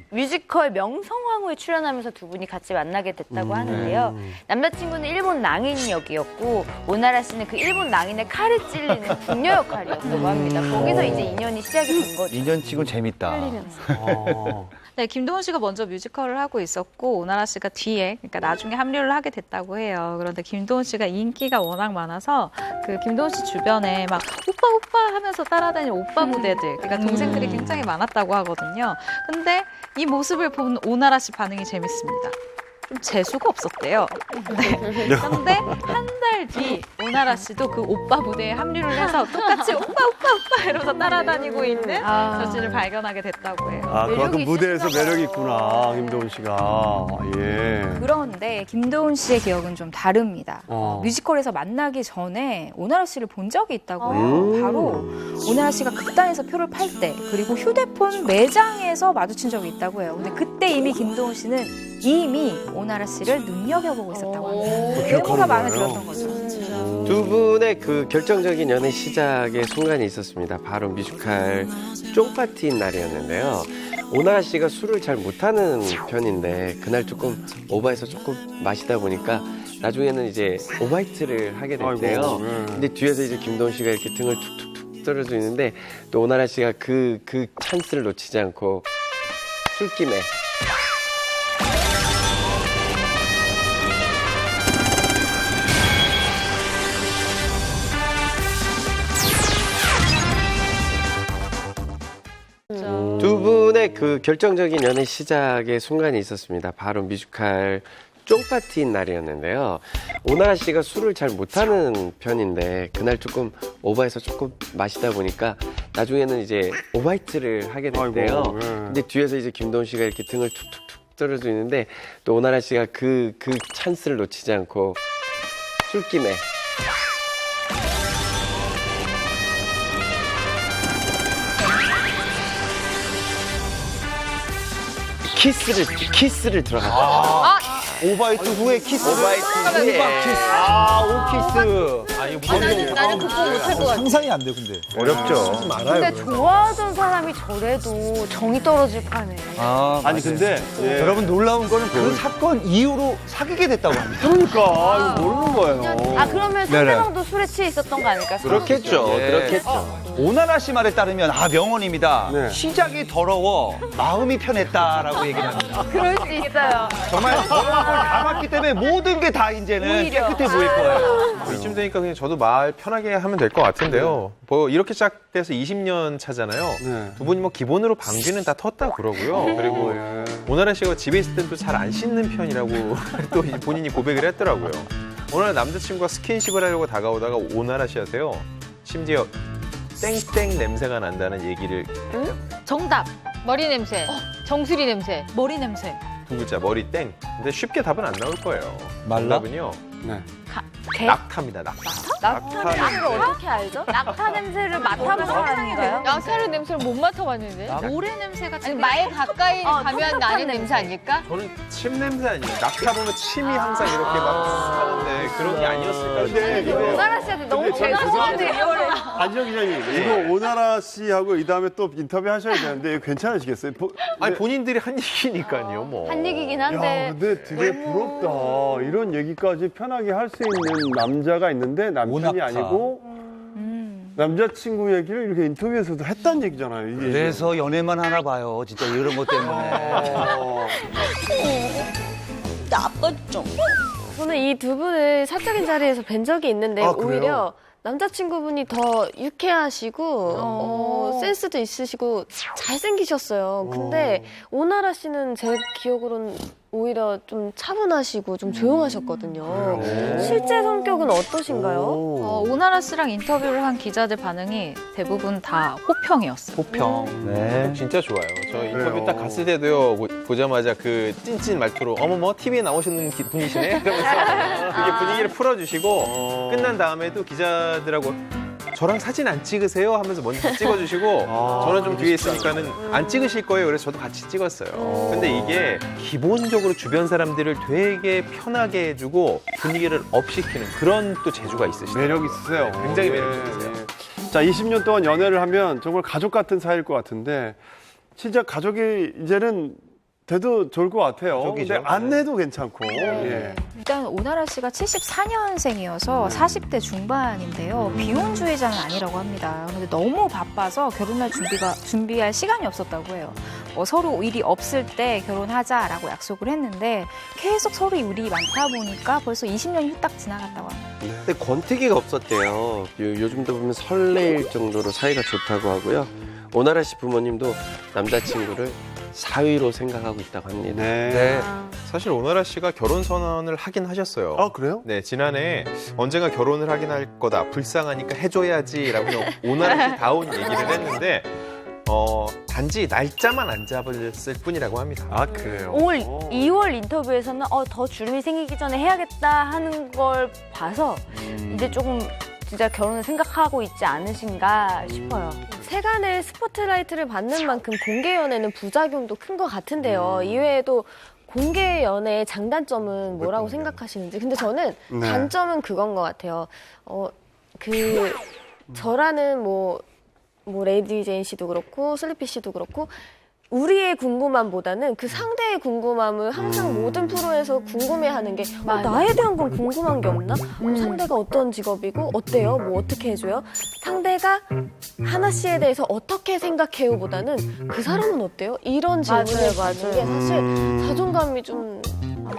뮤지컬 명성황후에 출연하면서 두 분이 같이 만나게 됐다고 하는데요. 남자친구는 일본 낭인 역이었고 오나라 씨는 그 일본 낭인의 칼에 찔리는 궁녀 역할이었다고 합니다. 거기서 이제 인연이 시작이 된 거죠. 2년 치곤 재밌다. 네, 김도훈 씨가 먼저 뮤지컬을 하고 있었고 오나라 씨가 뒤에, 그러니까 나중에 합류를 하게 됐다고 해요. 그런데 김도훈 씨가 인기가 워낙 많아서 그 김도훈 씨 주변에 막 오빠 오빠 하면서 따라다니는 오빠 무대들, 그러니까 동생들이 굉장히 많았다고 하거든요. 근데 이 모습을 본 오나라 씨 반응이 재밌습니다. 좀 재수가 없었대요. 네. 그런데 한 달 뒤 오나라 씨도 그 오빠 무대에 합류를 해서 똑같이 오빠 이러면서 따라다니고 있는 사진을 발견하게 됐다고 해요. 아, 그만큼 무대에서 매력이 있구나, 김도훈 씨가. 예. 그런데 김도훈 씨의 기억은 좀 다릅니다. 뮤지컬에서 만나기 전에 오나라 씨를 본 적이 있다고 해요. 바로 오나라 씨가 극단에서 표를 팔 때, 그리고 휴대폰 매장에서 마주친 적이 있다고 해요. 근데 그때 이미 김도훈 씨는 이미 오나라 씨를 눈여겨보고 있었다고 합니다. 외모가 마음에 들었던 거죠. 두 분의 그 결정적인 연애 시작의 순간이 있었습니다. 바로 뮤지컬 쫑파티인 날이었는데요. 오나라 씨가 술을 잘 못하는 편인데 그날 조금 오바해서 조금 마시다 보니까 나중에는 이제 오바이트를 하게 됐대요. 아이고, 네. 근데 뒤에서 이제 김도훈 씨가 이렇게 등을 툭툭툭 떨어져 있는데 또 오나라 씨가 그 찬스를 놓치지 않고 술김에 두 분의 그 결정적인 연애 시작의 순간이 있었습니다. 바로 뮤지컬 쫑파티인 날이었는데요. 오나라 씨가 술을 잘 못하는 편인데 그날 조금 오바해서 조금 마시다 보니까 나중에는 이제 오바이트를 하게 됐대요. 아이고, 예. 근데 뒤에서 이제 김도훈 씨가 이렇게 등을 툭툭툭 떨어져 있는데 또 오나라 씨가 그 찬스를 놓치지 않고 술김에 키스를 들어갔다. 오바이트 후에 키스. 오바이트 후에. 오키스. 아, 이거 나는 그거 못할 것 같아. 상상이 안 돼, 근데. 어렵죠. 근데 좋아하던 사람이 저래도 정이 떨어질 판에. 아니, 근데. 예. 여러분 놀라운 거는 그 사건 이후로 사귀게 됐다고 합니다. 그러니까. 이거 모르는 거예요. 아, 그러면 상대방도 술에 취해 있었던 거 아닐까? 그렇겠죠. 예. 그렇겠죠. 오나라 씨 말에 따르면 명언입니다. 네. 시작이 더러워 마음이 편했다라고 얘기를 합니다. 그럴 수 있어요. 정말 더러운 걸 담았기 때문에 모든 게 다 이제는 깨끗해 보일 거예요. 이쯤 되니까 그냥 저도 말 편하게 하면 될 것 같은데요. 뭐 이렇게 시작돼서 20년 차잖아요. 네. 두 분이 뭐 기본으로 방귀는 다 텄다 그러고요. 그리고 오나라 씨가 집에 있을 땐 또 잘 안 씻는 편이라고 또 본인이 고백을 했더라고요. 어느 날 남자친구가 스킨십을 하려고 다가오다가 오나라 씨한테요. 심지어 땡땡 냄새가 난다는 얘기를 정답. 머리 냄새. 정수리 냄새. 머리 냄새. 두 글자 머리 땡. 근데 쉽게 답은 안 나올 거예요. 말라? 정답은요. 네. 개? 낙타입니다. 낙타. 낙타를 어떻게 알죠? 낙타 냄새를 맡아본 사람인가요? 낙타의 냄새를 못 맡아봤는데. 모래 냄새 같은. 아니 말 가까이 가면 텁텁한 나는 냄새. 냄새 아닐까? 저는 침 냄새 아니에요. 낙타 보면 침이 항상 이렇게 막 하는데 그런 게 아니었을까 싶어요. 오나라 씨한테 너무 죄송한데요. 안지영 기자님, 이거 오나라 씨하고 이 다음에 또 인터뷰 하셔야 되는데 괜찮으시겠어요? 아니 본인들이 한 얘기니까요, 뭐. 한 얘기긴 야, 한데. 근데 되게 부럽다. 이런 얘기까지 편하게 할 수 있는 남자가 있는데 남편이 오낙타. 아니고 남자친구 얘기를 이렇게 인터뷰에서도 했다는 얘기잖아요. 이게 그래서 연애만 하나 봐요. 진짜 이런 것 때문에. 나빴죠. 저는 이 두 분을 사적인 자리에서 뵌 적이 있는데 아, 그래요? 오히려 남자친구분이 더 유쾌하시고 센스도 있으시고 잘생기셨어요. 근데 오나라 씨는 제 기억으로는 오히려 좀 차분하시고 좀 조용하셨거든요. 실제 성격은 어떠신가요? 오나라 씨랑 인터뷰를 한 기자들 반응이 대부분 다 호평이었어요. 호평. 네. 진짜 좋아요. 저 인터뷰 그래요. 딱 갔을 때도요, 보자마자 그 찐찐 말투로, 어머머, TV에 나오시는 분이시네? 이러면서 이게 분위기를 풀어주시고, 끝난 다음에도 기자들하고, 저랑 사진 안 찍으세요? 하면서 먼저 찍어주시고, 저는 좀 뒤에 있으니까는 안 찍으실 거예요. 그래서 저도 같이 찍었어요. 근데 이게 기본적으로 주변 사람들을 되게 편하게 해주고 분위기를 업시키는 그런 또 재주가 있으시죠. 매력 있으세요. 굉장히 매력 있으세요. 자, 20년 동안 연애를 하면 정말 가족 같은 사이일 것 같은데 진짜 가족이 이제는 돼도 좋을 것 같아요. 가족이죠. 근데 안 내도 괜찮고. 예. 일단 오나라 씨가 74년생이어서 40대 중반인데요. 비혼주의자는 아니라고 합니다. 그런데 너무 바빠서 결혼할 준비할 시간이 없었다고 해요. 서로 일이 없을 때 결혼하자라고 약속을 했는데 계속 서로 일이 많다 보니까 벌써 20년이 후딱 지나갔다고 합니다. 근데 권태기가 없었대요. 요즘도 보면 설레일 정도로 사이가 좋다고 하고요. 오나라 씨 부모님도 남자친구를 사위로 생각하고 있다고 합니다. 네. 사실 오나라 씨가 결혼 선언을 하긴 하셨어요. 아, 그래요? 네, 지난해 언젠가 결혼을 하긴 할 거다. 불쌍하니까 해줘야지라고 그냥 오나라 씨 다운 얘기를 했는데 단지 날짜만 안 잡았을 뿐이라고 합니다. 아, 그래요? 2월 인터뷰에서는 더 주름이 생기기 전에 해야겠다 하는 걸 봐서 이제 조금 진짜 결혼을 생각하고 있지 않으신가 싶어요. 세간의 스포트라이트를 받는 만큼 공개 연애는 부작용도 큰 것 같은데요. 이외에도 공개 연애의 장단점은 뭐라고 생각하시는지. 근데 저는 네. 단점은 그건 것 같아요. 저라는 뭐 레이디 제인 씨도 그렇고 슬리피 씨도 그렇고 우리의 궁금함보다는 그 상대의 궁금함을 항상 모든 프로에서 궁금해하는 게 나에 대한 건 궁금한 게 없나? 상대가 어떤 직업이고 어때요? 뭐 어떻게 해줘요? 상대가 하나 씨에 대해서 어떻게 생각해요? 보다는 그 사람은 어때요? 이런 질문을 받는 게 사실 자존감이 좀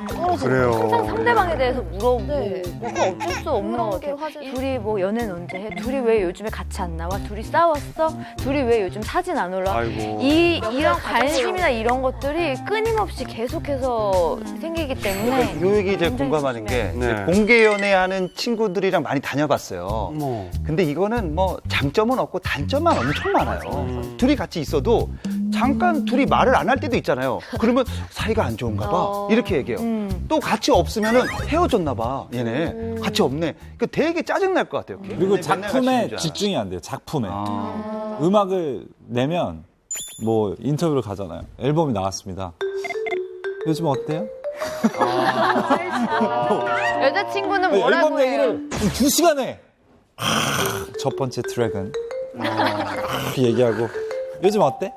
떨어지는 그래요. 거예요. 항상 상대방에 대해서 물어보고 네. 그거 어쩔 수 없는 것 같아요. 둘이 뭐 연애는 언제 해? 둘이 왜 요즘에 같이 안 나와? 둘이 싸웠어? 둘이 왜 요즘 사진 안 올라? 아이고. 이런 관심이나 이런 것들이 끊임없이 계속해서 생기기 때문에 요 얘기 제가 공감하는 게 네. 공개 연애하는 친구들이랑 많이 다녀봤어요. 뭐. 근데 이거는 뭐 장점은 없고 단점만 엄청 많아요. 둘이 같이 있어도 잠깐 둘이 말을 안 할 때도 있잖아요. 그러면 사이가 안 좋은가 봐. 이렇게 얘기해요. 또 같이 없으면은 헤어졌나 봐. 얘네. 같이 없네. 그 되게 짜증날 것 같아요. 그리고 맨날 같이 작품에 있는 줄 집중이 안 돼요. 작품에. 음악을 내면 뭐 인터뷰를 가잖아요. 앨범이 나왔습니다. 요즘 어때요? 여자친구는 아니, 뭐라고 앨범 해요? 얘기를 2시간 해. 첫 번째 트랙은 이렇게 얘기하고 요즘 어때?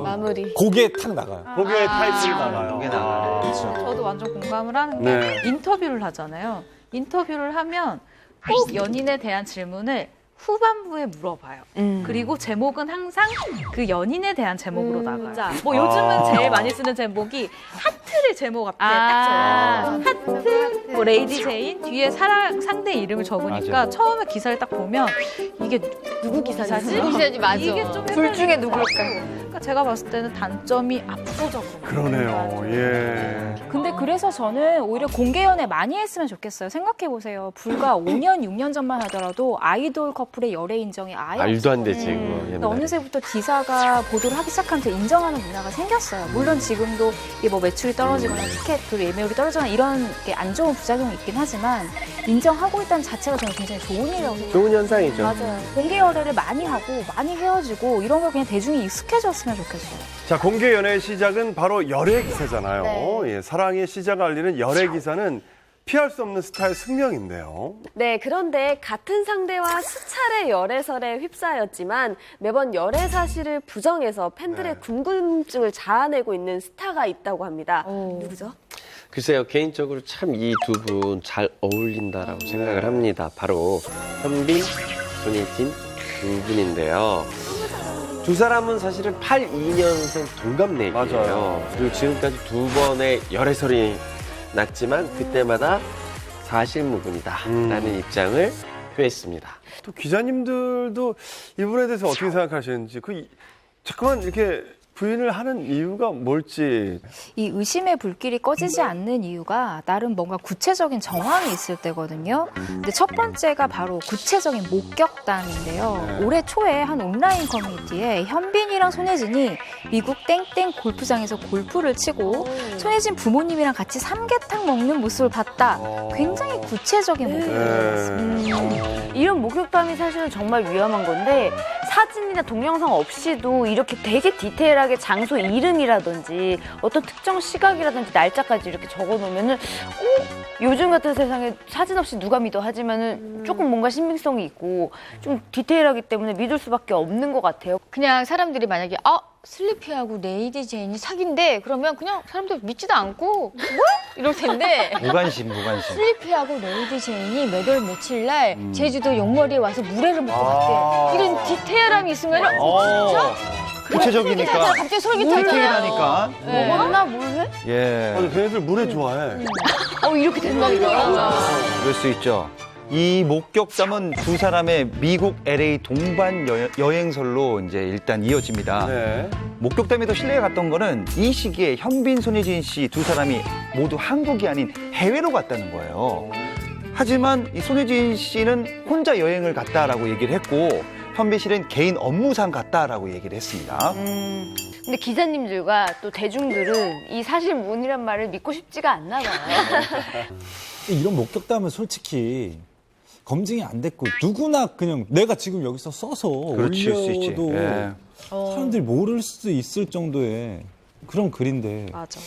마무리. 고개 탁 나가요. 고개 타이틀이 나가요. 고개 나가요. 그렇죠. 저도 완전 공감을 하는 게 네. 인터뷰를 하잖아요. 인터뷰를 하면 꼭 연인에 대한 질문을 후반부에 물어봐요. 그리고 제목은 항상 그 연인에 대한 제목으로 나가요. 뭐 요즘은 제일 많이 쓰는 제목이 하트를 제목 앞에 딱 적어요. 하트, 뭐 레이디 제인 뒤에 상대 이름을 적으니까 맞아요. 처음에 기사를 딱 보면 이게 누구 기사지? 기사지, 맞아. 이게 좀 둘 중에 누굴까? 그러니까 제가 봤을 때는 단점이 압도적으로. 그러네요. 예. 근데 그래서 저는 오히려 공개 연애 많이 했으면 좋겠어요. 생각해보세요. 불과 5년, 6년 전만 하더라도 아이돌 커플의 열애 인정이 아예 말도 안 되지, 없었거든요. 그거. 근데 옛날에. 어느새부터 기사가 보도를 하기 시작하면서 인정하는 문화가 생겼어요. 물론 지금도 이게 뭐 매출이 떨어지거나 티켓 그 예매율이 떨어지거나 이런 게 안 좋은 부작용이 있긴 하지만 인정하고 있다는 자체가 저는 굉장히 좋은 일이라고 생각해요. 좋은 현상이죠. 맞아요. 공개 연애를 많이 하고 많이 헤어지고 이런 걸 그냥 대중이 익숙해졌으면 좋겠어요. 자, 공개 연애의 시작은 바로 열애 기사잖아요. 네. 예, 사랑의 시작을 알리는 열애 기사는 피할 수 없는 스타의 숙명인데요. 네, 그런데 같은 상대와 수차례 열애설에 휩싸였지만 매번 열애 사실을 부정해서 팬들의 궁금증을 자아내고 있는 스타가 있다고 합니다. 누구죠? 글쎄요, 개인적으로 참 이 두 분 잘 어울린다라고 생각을 합니다. 바로 현빈, 손예진 두 분인데요. 두 사람은 사실은 82년생 동갑내기예요. 맞아요. 그리고 지금까지 두 번의 열애설이 났지만 그때마다 사실무근이다라는 입장을 표했습니다. 또 기자님들도 이분에 대해서 어떻게 생각하시는지, 자꾸만 이렇게 부인을 하는 이유가 뭘지. 이 의심의 불길이 꺼지지 않는 이유가 나름 뭔가 구체적인 정황이 있을 때거든요. 근데 첫 번째가 바로 구체적인 목격담인데요. 올해 초에 한 온라인 커뮤니티에 현빈이랑 손예진이 미국 땡땡 골프장에서 골프를 치고 손예진 부모님이랑 같이 삼계탕 먹는 모습을 봤다. 굉장히 구체적인 목격담이었습니다. 이런 목격담이 사실은 정말 위험한 건데 사진이나 동영상 없이도 이렇게 되게 디테일하게 장소 이름이라든지 어떤 특정 시각이라든지 날짜까지 이렇게 적어놓으면은 요즘 같은 세상에 사진 없이 누가 믿어 하지만은 조금 뭔가 신빙성이 있고 좀 디테일하기 때문에 믿을 수밖에 없는 것 같아요. 그냥 사람들이 만약에 슬리피하고 레이디 제인이 사귄대 그러면 그냥 사람들 믿지도 않고 뭐? 이럴 텐데 무관심. 슬리피하고 레이디 제인이 몇 월 며칠 날 제주도 용머리에 와서 물회를 먹고 갔대. 이런 디테일함이 있으면 진짜? 구체적이니까. 갑자기 솔깃하잖아요. 디테일하니까. 네. 먹나 물회? 예. 아니, 걔네들 물에 좋아해. 이렇게 된다니까. 그럴 수 있죠. 이 목격담은 두 사람의 미국 LA 동반 여행설로 이제 일단 이어집니다. 네. 목격담이 더 신뢰가 갔던 거는 이 시기에 현빈, 손예진 씨 두 사람이 모두 한국이 아닌 해외로 갔다는 거예요. 하지만 이 손예진 씨는 혼자 여행을 갔다라고 얘기를 했고 현빈 씨는 개인 업무상 갔다라고 얘기를 했습니다. 근데 기자님들과 또 대중들은 이 사실무근이란 말을 믿고 싶지가 않나 봐요. 이런 목격담은 솔직히 검증이 안 됐고 누구나 그냥 내가 지금 여기서 써서 그렇지, 수 있지. 올려도 예. 사람들이 모를 수도 있을 정도의 그런 글인데 맞아.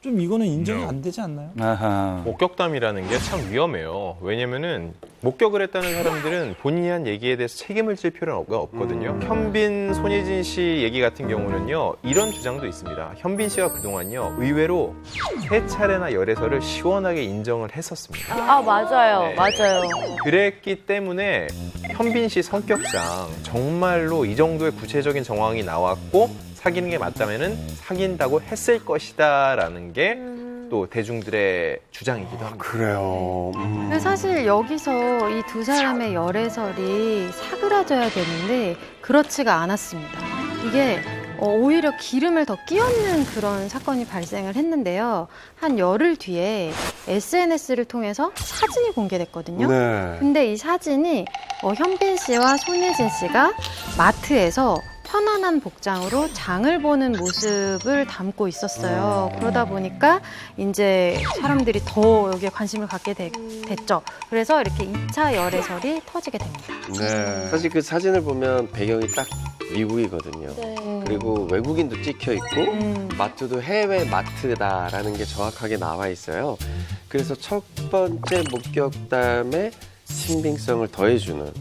좀 이거는 인정이 안 되지 않나요? 아하. 목격담이라는 게 참 위험해요. 왜냐면은 목격을 했다는 사람들은 본인이 한 얘기에 대해서 책임을 질 필요가 없거든요. 현빈, 손예진 씨 얘기 같은 경우는요. 이런 주장도 있습니다. 현빈 씨가 그동안요. 의외로 3차례나 열애설을 시원하게 인정을 했었습니다. 맞아요. 네. 맞아요. 그랬기 때문에 현빈 씨 성격상 정말로 이 정도의 구체적인 정황이 나왔고 사귀는 게 맞다면은 사귄다고 했을 것이다라는 게 또 대중들의 주장이기도 합니다. 그래요. 근데 사실 여기서 이 두 사람의 열애설이 사그라져야 되는데 그렇지가 않았습니다. 이게 오히려 기름을 더 끼얹는 그런 사건이 발생을 했는데요. 한 열흘 뒤에 SNS를 통해서 사진이 공개됐거든요. 네. 근데 이 사진이 현빈 씨와 손예진 씨가 마트에서 편안한 복장으로 장을 보는 모습을 담고 있었어요. 그러다 보니까 이제 사람들이 더 여기에 관심을 갖게 됐죠. 그래서 이렇게 2차 열애설이 터지게 됩니다. 네. 사실 그 사진을 보면 배경이 딱 미국이거든요. 그리고 외국인도 찍혀 있고 마트도 해외 마트다라는 게 정확하게 나와 있어요. 그래서 첫 번째 목격담에 신빙성을 더해주는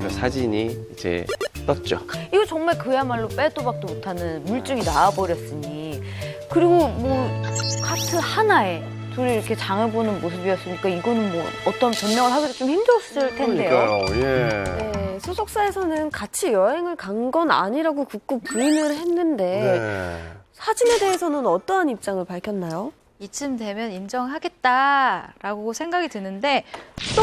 그 사진이 이제 떴죠. 이거 정말 그야말로 빼도 박도 못하는 물증이 나와버렸으니 그리고 뭐 카트 하나에 둘이 이렇게 장을 보는 모습이었으니까 이거는 뭐 어떤 변명을 하기도 좀 힘들었을 텐데요. 그러니까요. 예. 네, 소속사에서는 같이 여행을 간 건 아니라고 굳고 부인을 했는데 네. 사진에 대해서는 어떠한 입장을 밝혔나요? 이쯤 되면 인정하겠다라고 생각이 드는데 또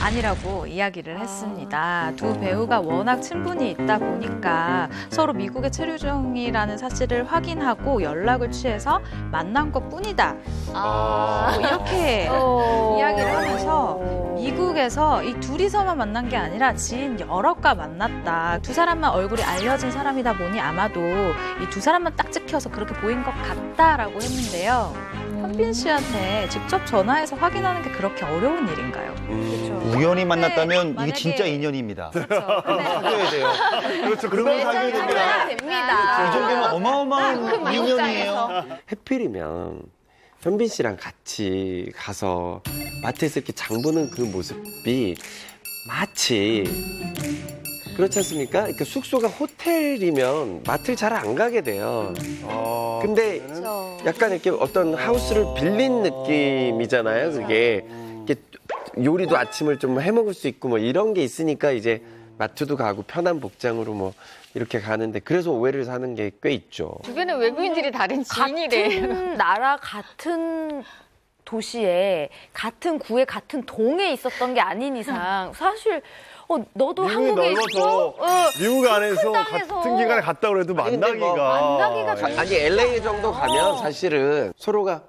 아니라고 이야기를 했습니다. 두 배우가 워낙 친분이 있다 보니까 서로 미국의 체류 중이라는 사실을 확인하고 연락을 취해서 만난 것뿐이다. 뭐 이렇게 이야기를 하면서 미국에서 이 둘이서만 만난 게 아니라 지인 여럿과 만났다. 두 사람만 얼굴이 알려진 사람이다 보니 아마도 이 두 사람만 딱 찍혀서 그렇게 보인 것 같다라고 했는데요. 현빈 씨한테 직접 전화해서 확인하는 게 그렇게 어려운 일인가요? 우연히 만났다면 만약에- 이게 진짜 인연입니다. 그렇죠. 사귀어야 돼요. 그렇죠. 그건 사귀어야 됩니다. 이 정도면 어마어마한 인연이에요. 해필이면 현빈 씨랑 같이 가서 마트에서 이렇게 장 보는 그 모습이 마치 그렇지 않습니까? 그러니까 숙소가 호텔이면 마트를 잘 안 가게 돼요. 근데 약간 이렇게 어떤 하우스를 빌린 느낌이잖아요. 그게 이렇게 요리도 아침을 좀 해먹을 수 있고 뭐 이런 게 있으니까 이제 마트도 가고 편한 복장으로 뭐 이렇게 가는데 그래서 오해를 사는 게 꽤 있죠. 주변에 외국인들이 다른 지인이래. 같은 나라, 같은 도시에, 같은 구에, 같은 동에 있었던 게 아닌 이상 사실 너도 미국이 한국에 넓어서 있어? 미국 안에서 큰 땅에서. 같은 기간에 갔다 그래도 근데 뭐 만나기가 아니 LA 정도 가면 사실은 서로가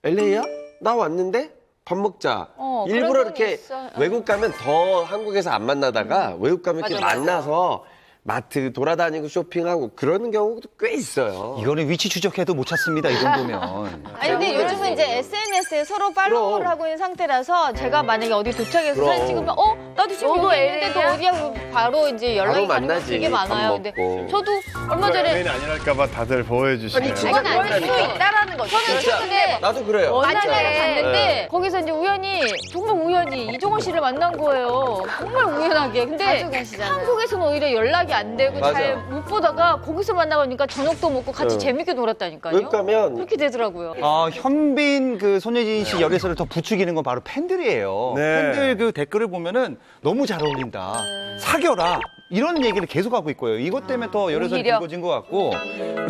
LA야? 나 왔는데 밥 먹자. 일부러 그런 이렇게 있어요. 외국 가면 더 한국에서 안 만나다가 외국 가면 이렇게 맞아. 만나서 마트 돌아다니고 쇼핑하고 그러는 경우도 꽤 있어요. 이거는 위치 추적해도 못 찾습니다. 이 정도면. 아니 근데 요즘은 이제 SNS에 서로 팔로우를 그럼. 하고 있는 상태라서 제가 만약에 어디 도착해서 그럼. 사진 찍으면 나도 지금 너도 여기 있는데 너 LA 야? 어디야? 바로 이제 연락이 바로 가는 거 만나지. 되게 많아요. 밥 근데 먹고. 저도 얼마 전에 연예인이 아니랄까봐 다들 보호해주시네요. 아니, 진짜 그건 아닐 수 그런다니까. 있다라는 거죠. 저는 진짜 근데 나도 그래요. 만나러 진짜. 갔는데 네. 거기서 이제 우연히 정말 우연히 이종원 씨를 만난 거예요. 정말 우연하게. 근데 한국에서는 오히려 연락이 안 되고 맞아. 잘 못 보다가 거기서 만나보니까 저녁도 먹고 같이 재밌게 놀았다니까요. 외국 가면 그렇게 되더라고요. 현빈 그 손예진 씨 열애설을 더 부추기는 건 바로 팬들이에요. 네. 팬들 그 댓글을 보면은 너무 잘 어울린다. 사겨라. 이런 얘기를 계속하고 있고요. 이것 때문에 더 열애설이 오히려. 불거진 것 같고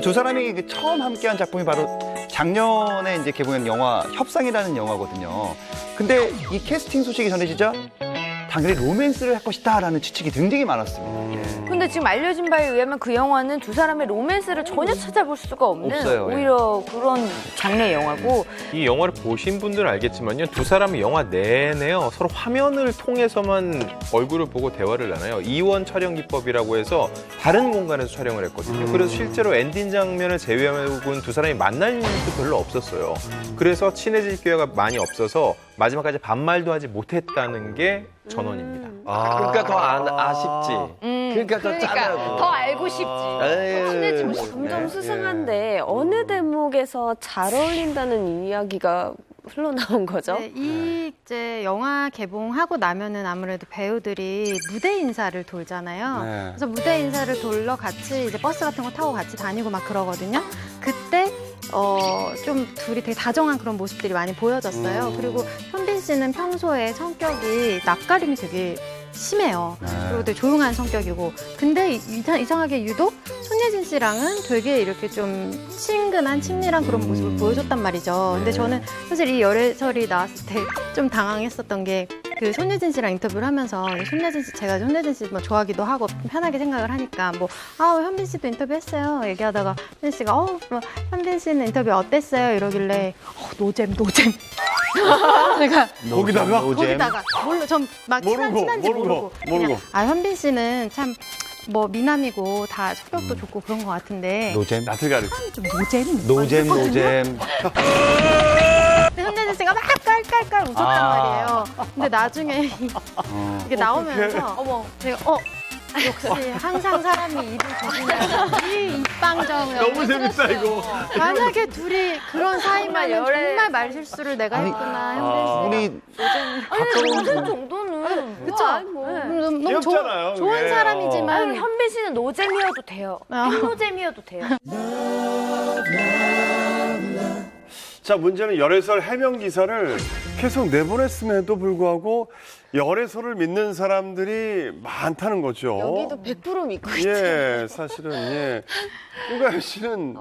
두 사람이 그 처음 함께한 작품이 바로 작년에 이제 개봉한 영화 협상이라는 영화거든요. 근데 이 캐스팅 소식이 전해지자 당연히 로맨스를 할 것이다라는 추측이 굉장히 많았습니다. 근데 지금 알려진 바에 의하면 그 영화는 두 사람의 로맨스를 전혀 찾아볼 수가 없는 없어요, 예. 오히려 그런 장르의 영화고 이 영화를 보신 분들은 알겠지만요. 두 사람이 영화 내내요. 서로 화면을 통해서만 얼굴을 보고 대화를 나눠요. 이원 촬영 기법이라고 해서 다른 공간에서 촬영을 했거든요. 그래서 실제로 엔딩 장면을 제외하고는 두 사람이 만날 일도 별로 없었어요. 그래서 친해질 기회가 많이 없어서 마지막까지 반말도 하지 못했다는 게 전원입니다. 그러니까 더 아쉽지. 그러니까 더 짠하고. 더 알고 싶지. 친해지고 점점 수상한데 어느 대목에서 잘 어울린다는 이야기가 흘러나온 거죠? 네, 이 이제 영화 개봉하고 나면은 아무래도 배우들이 무대 인사를 돌잖아요. 네. 그래서 무대 인사를 돌러 같이 이제 버스 같은 거 타고 같이 다니고 막 그러거든요. 그때 좀 둘이 되게 다정한 그런 모습들이 많이 보여졌어요. 그리고 현빈 씨는 평소에 성격이 낯가림이 되게 심해요. 그리고 되게 조용한 성격이고. 근데 이상하게 유독 손예진 씨랑은 되게 이렇게 좀 친근한 친밀한 그런 모습을 보여줬단 말이죠. 근데 저는 사실 이 열애설이 나왔을 때 좀 당황했었던 게 그 손예진 씨랑 인터뷰를 하면서 제가 손예진 씨 뭐 좋아하기도 하고 편하게 생각을 하니까 현빈 씨도 인터뷰했어요 얘기하다가 현빈 씨가 현빈 씨는 인터뷰 어땠어요 이러길래 노잼 제가 거기다가 전 막 친한지 모르고 그냥 현빈 씨는 참 미남이고 다 성격도 좋고 그런 것 같은데 노잼? 낯을 가리고. 좀 노잼 노잼. 근데 손예진 씨가 막 깔깔깔 웃었단 말이에요. 근데 나중에 이게 나오면서 제가 역시 항상 사람이 입을 조심해야 이 입방정을 너무 재밌다 이거. 만약에 둘이 그런 사이면 정말 말실수를 내가 했구나 현빈 씨가 노잼 정도는 그쵸? 너무 귀엽잖아요, 좋은 그게. 사람이지만 현빈 씨는 노잼이어도 돼요. 노잼이어도 돼요. 자, 문제는 열애설 해명 기사를 계속 내보냈음에도 불구하고 열애설을 믿는 사람들이 많다는 거죠. 여기도 100% 믿고 있죠. 예, 사실은 예. 우가연 씨는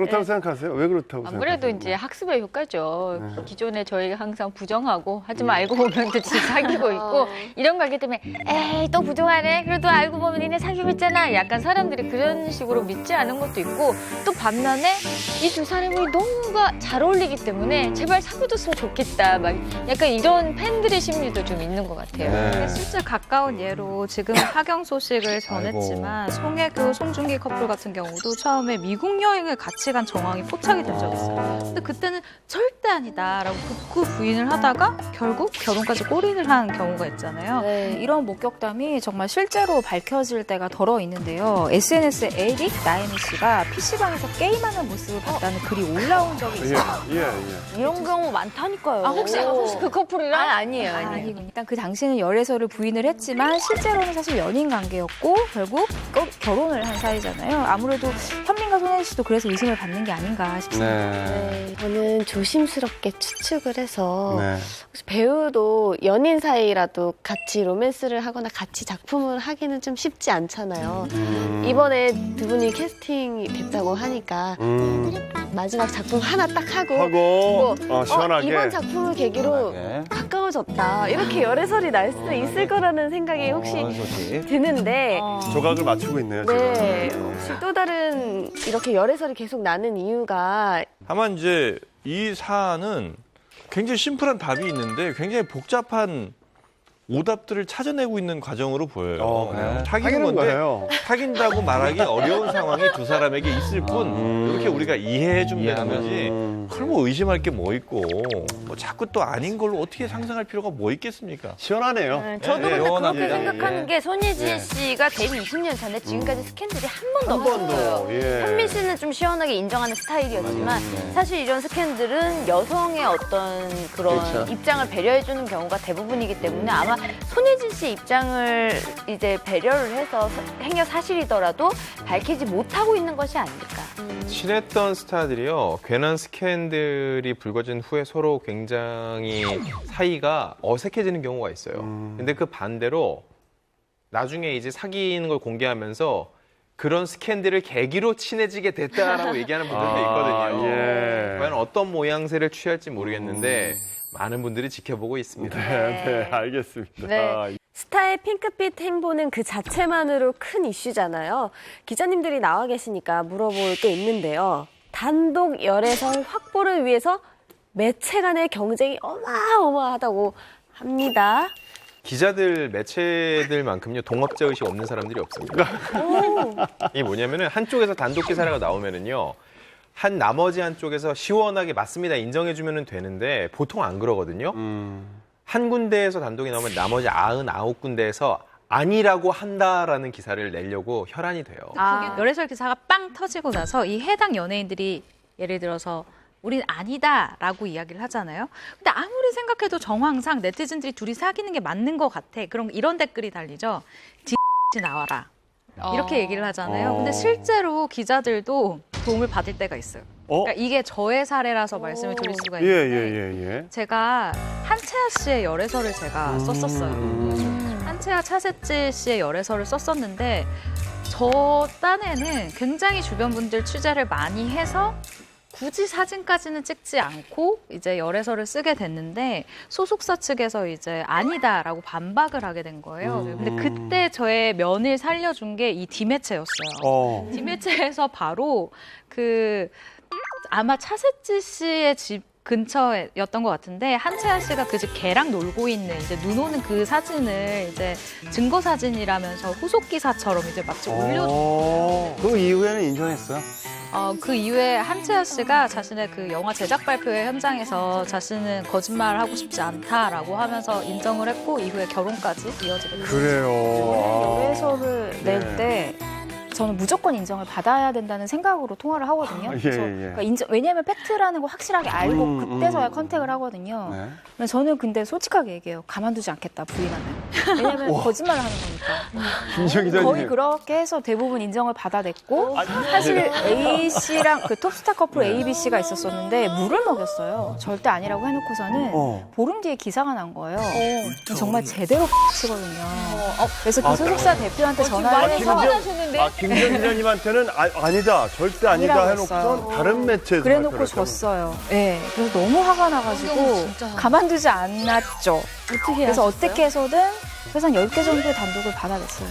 그렇다고 생각하세요? 왜 그렇다고 아무래도 생각하세요? 이제 학습의 효과죠. 네. 기존에 저희가 항상 부정하고 하지만 알고 보면 또 진짜 사귀고 있고 이런 거 알기 때문에 에이 또 부정하네. 그래도 알고 보면 니네 사귀고 있잖아. 약간 사람들이 그런 식으로 믿지 않은 것도 있고 또 반면에 이 두 사람이 너무가 잘 어울리기 때문에 제발 사귀어줬으면 좋겠다. 막 약간 이런 팬들의 심리도 좀 있는 것 같아요. 네. 실제 가까운 예로 지금 파경 소식을 전했지만 송혜교, 송중기 커플 같은 경우도 처음에 미국 여행을 같이 간 정황이 포착이 된 적이 있어요. 근데 그때는 절대 아니다라고 극구 부인을 하다가 결국 결혼까지 골인을 한 경우가 있잖아요. 네, 이런 목격담이 정말 실제로 밝혀질 때가 덜어 있는데요. SNS에 에릭 나혜미 씨가 PC방에서 게임하는 모습을 봤다는 글이 올라온 적이 있어요. 이런 경우 많다니까요. 혹시 그 커플이랑? 아니에요. 아니군요. 일단 그 당시에는 열애설을 부인을 했지만 실제로는 사실 연인 관계였고 결국 결혼을 한 사이잖아요. 아무래도 현민과 손혜진 씨도 그래서 의심을 받는 게 아닌가 싶습니다. 네, 저는 조심스럽게 추측을 해서 네. 혹시 배우도 연인 사이라도 같이 로맨스를 하거나 같이 작품을 하기는 좀 쉽지 않잖아요. 이번에 두 분이 캐스팅이 됐다고 하니까 마지막 작품 하나 딱 하고 시원하게. 이번 작품을 계기로 가까워졌다. 이렇게 열애설이 날 수 있을 거라는 생각이 혹시 드는데 조각을 맞추고 있네요. 네, 지금. 혹시 또 다른 이렇게 열애설이 계속 나는 이유가 다만 이제 이 사안은 굉장히 심플한 답이 있는데 굉장히 복잡한 오답들을 찾아내고 있는 과정으로 보여요. 네. 사귀는 건데 거예요. 사귄다고 말하기 어려운 상황이 두 사람에게 있을 뿐 그렇게 우리가 이해해 주면 되는 거지. 그걸 뭐 의심할 게 뭐 있고 뭐 자꾸 또 아닌 걸로 어떻게 상상할 필요가 뭐 있겠습니까? 시원하네요. 저도 근데 그렇게 생각하는 예. 게 손예진 씨가 데뷔 20년 전에 지금까지 스캔들이 한 번도 없었어요. 예. 현민 씨는 좀 시원하게 인정하는 스타일이었지만 사실 이런 스캔들은 여성의 어떤 그런 그렇죠. 입장을 배려해주는 경우가 대부분이기 때문에 아마 손예진 씨 입장을 이제 배려를 해서 행여 사실이더라도 밝히지 못하고 있는 것이 아닐까. 친했던 스타들이요. 괜한 스캔들이 불거진 후에 서로 굉장히 사이가 어색해지는 경우가 있어요. 근데 그 반대로 나중에 이제 사귀는 걸 공개하면서 그런 스캔들을 계기로 친해지게 됐다라고 얘기하는 분들도 있거든요. 예. 과연 어떤 모양새를 취할지 모르겠는데 많은 분들이 지켜보고 있습니다. 네, 알겠습니다. 네. 스타의 핑크빛 행보는 그 자체만으로 큰 이슈잖아요. 기자님들이 나와 계시니까 물어볼 게 있는데요. 단독 열애설 확보를 위해서 매체 간의 경쟁이 어마어마하다고 합니다. 기자들, 매체들만큼요 동업자 의식 없는 사람들이 없습니다. 이게 뭐냐면은 한쪽에서 단독 기사가 나오면은요. 나머지 한쪽에서 시원하게 맞습니다 인정해주면 되는데 보통 안 그러거든요. 한 군데에서 단독이 나오면 나머지 99군데에서 아니라고 한다라는 기사를 내려고 혈안이 돼요. 열애설 기사가 빵 터지고 나서 이 해당 연예인들이 예를 들어서 우린 아니다라고 이야기를 하잖아요. 근데 아무리 생각해도 정황상 네티즌들이 둘이 사귀는 게 맞는 것 같아. 그럼 이런 댓글이 달리죠. 나와라. 이렇게 얘기를 하잖아요. 근데 실제로 기자들도 도움을 받을 때가 있어요. 그러니까 이게 저의 사례라서 말씀을 드릴 수가 있는데 제가 한채아 씨의 열애설을 제가 썼었어요. 한채아 차세지 씨의 열애설을 썼었는데 저 딴에는 굉장히 주변 분들 취재를 많이 해서 굳이 사진까지는 찍지 않고 이제 열애설을 쓰게 됐는데 소속사 측에서 이제 아니다라고 반박을 하게 된 거예요. 근데 그때 저의 면을 살려준 게 이 디매체였어요. 디매체에서 바로 아마 차세지 씨의 집 근처였던 것 같은데 한채아 씨가 그 집 개랑 놀고 있는 이제 눈 오는 그 사진을 이제 증거 사진이라면서 후속 기사처럼 이제 마치 올려줬어요. 그 이후에는 인정했어요? 그 이후에 한채아 씨가 자신의 그 영화 제작 발표회 현장에서 자신은 거짓말을 하고 싶지 않다라고 하면서 인정을 했고 이후에 결혼까지 이어지게 됐어요. 그래요. 열애설을 낼 때 저는 무조건 인정을 받아야 된다는 생각으로 통화를 하거든요. 그러니까 왜냐하면 팩트라는 걸 확실하게 알고 그때서야 컨택을 하거든요. 그래서 저는 근데 솔직하게 얘기해요. 가만두지 않겠다, 부인하면. 왜냐하면 거짓말을 하는 거니까. 거의 그렇게 해서 대부분 인정을 받아냈고 사실 A 씨랑 그 톱스타 커플 A, B 씨가 있었었는데 물을 먹였어요. 절대 아니라고 해놓고서는 보름 뒤에 기사가 난 거예요. 정말 제대로 치거든요. 그래서 그 소속사 대표한테 전화를 해서 김지현 기자님한테는 아니다, 절대 아니다 아니라고 해놓고선 했어요. 다른 매체에서 그래놓고 발표를 했다고. 졌어요. 네, 그래서 너무 화가 나가지고 가만두지 않았죠. 어떻게 그래서 하셨어요? 어떻게 해서든 그래서 한 10개 정도의 단독을 받아냈어요.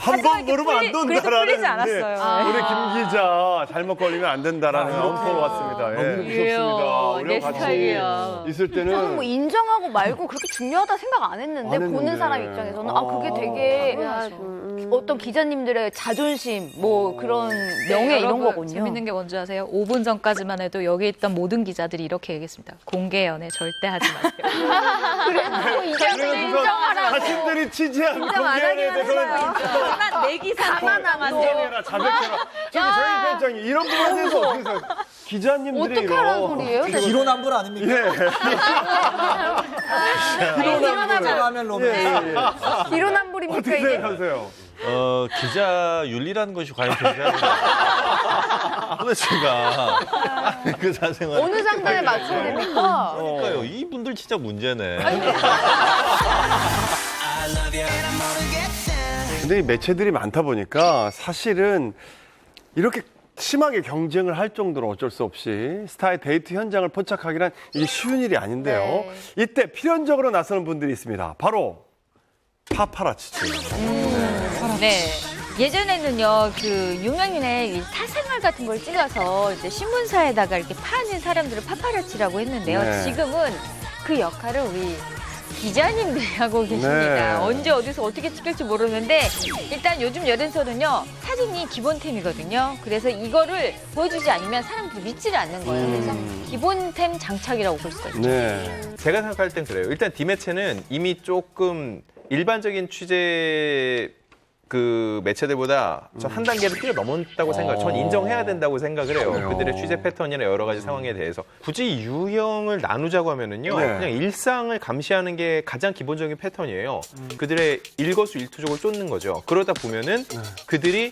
한 번 모르면 안 그래도 된다라는. 풀리지 않았어요. 우리 김 기자 잘못 걸리면 안 된다라는 영포로 왔습니다. 예. 무섭습니다. 우리가 같이 스타일이야. 있을 때는 저는 뭐 인정하고 말고 그렇게 중요하다 생각 안 했는데, 안 했는데. 보는 사람 입장에서는 그게 되게 어떤 기자님들의 자존심, 뭐 그런 명예 이런 여러분, 거거든요. 재밌는 게 뭔지 아세요? 5분 전까지만 해도 여기 있던 모든 기자들이 이렇게 얘기했습니다. 공개 연애 절대 하지 마세요. 이제는 인정하라고. 자신들이 취재한 인정 안 공개에 하기만 대해서는 했어요. 내 기사 하나만 인정해라, 자백해라. 저기 저희 편장님 이런 부분에 대해서 어떻게 생각해요? 기자님들이 어떻게 하라는 소리예요? 기로남불 아닙니까? 기로남불 하면 로맨. 기로남불입니까 어떻게 이게? 생각하세요? 기자 윤리라는 것이 과연 존재하는가? 도대체가 그 사생활. 어느 장단에 맞춰야 됩니까? 그러니까요. 이분들 진짜 문제네. 근데 이 매체들이 많다 보니까 사실은 이렇게 심하게 경쟁을 할 정도로 어쩔 수 없이 스타의 데이트 현장을 포착하기란 이게 쉬운 일이 아닌데요. 네. 이때 필연적으로 나서는 분들이 있습니다. 바로 파파라치죠. 네. 예전에는요, 그 유명인의 이 사생활 같은 걸 찍어서 이제 신문사에다가 이렇게 파는 사람들을 파파라치라고 했는데요. 네. 지금은 그 역할을 우리 기자님들이 하고 계십니다. 네. 언제 어디서 어떻게 찍힐지 모르는데 일단 요즘 여론서는요, 사진이 기본템이거든요. 그래서 이거를 보여주지 않으면 사람들이 믿지를 않는 거예요. 그래서 기본템 장착이라고 볼 수가 있죠. 네. 제가 생각할 땐 그래요. 일단 디매체는 이미 조금 일반적인 취재 그 매체들보다 전 한 단계를 뛰어넘었다고 생각해요. 전 인정해야 된다고 생각을 해요. 그래요. 그들의 취재 패턴이나 여러 가지 상황에 대해서. 굳이 유형을 나누자고 하면은요. 네. 그냥 일상을 감시하는 게 가장 기본적인 패턴이에요. 그들의 일거수일투족을 쫓는 거죠. 그러다 보면은 그들이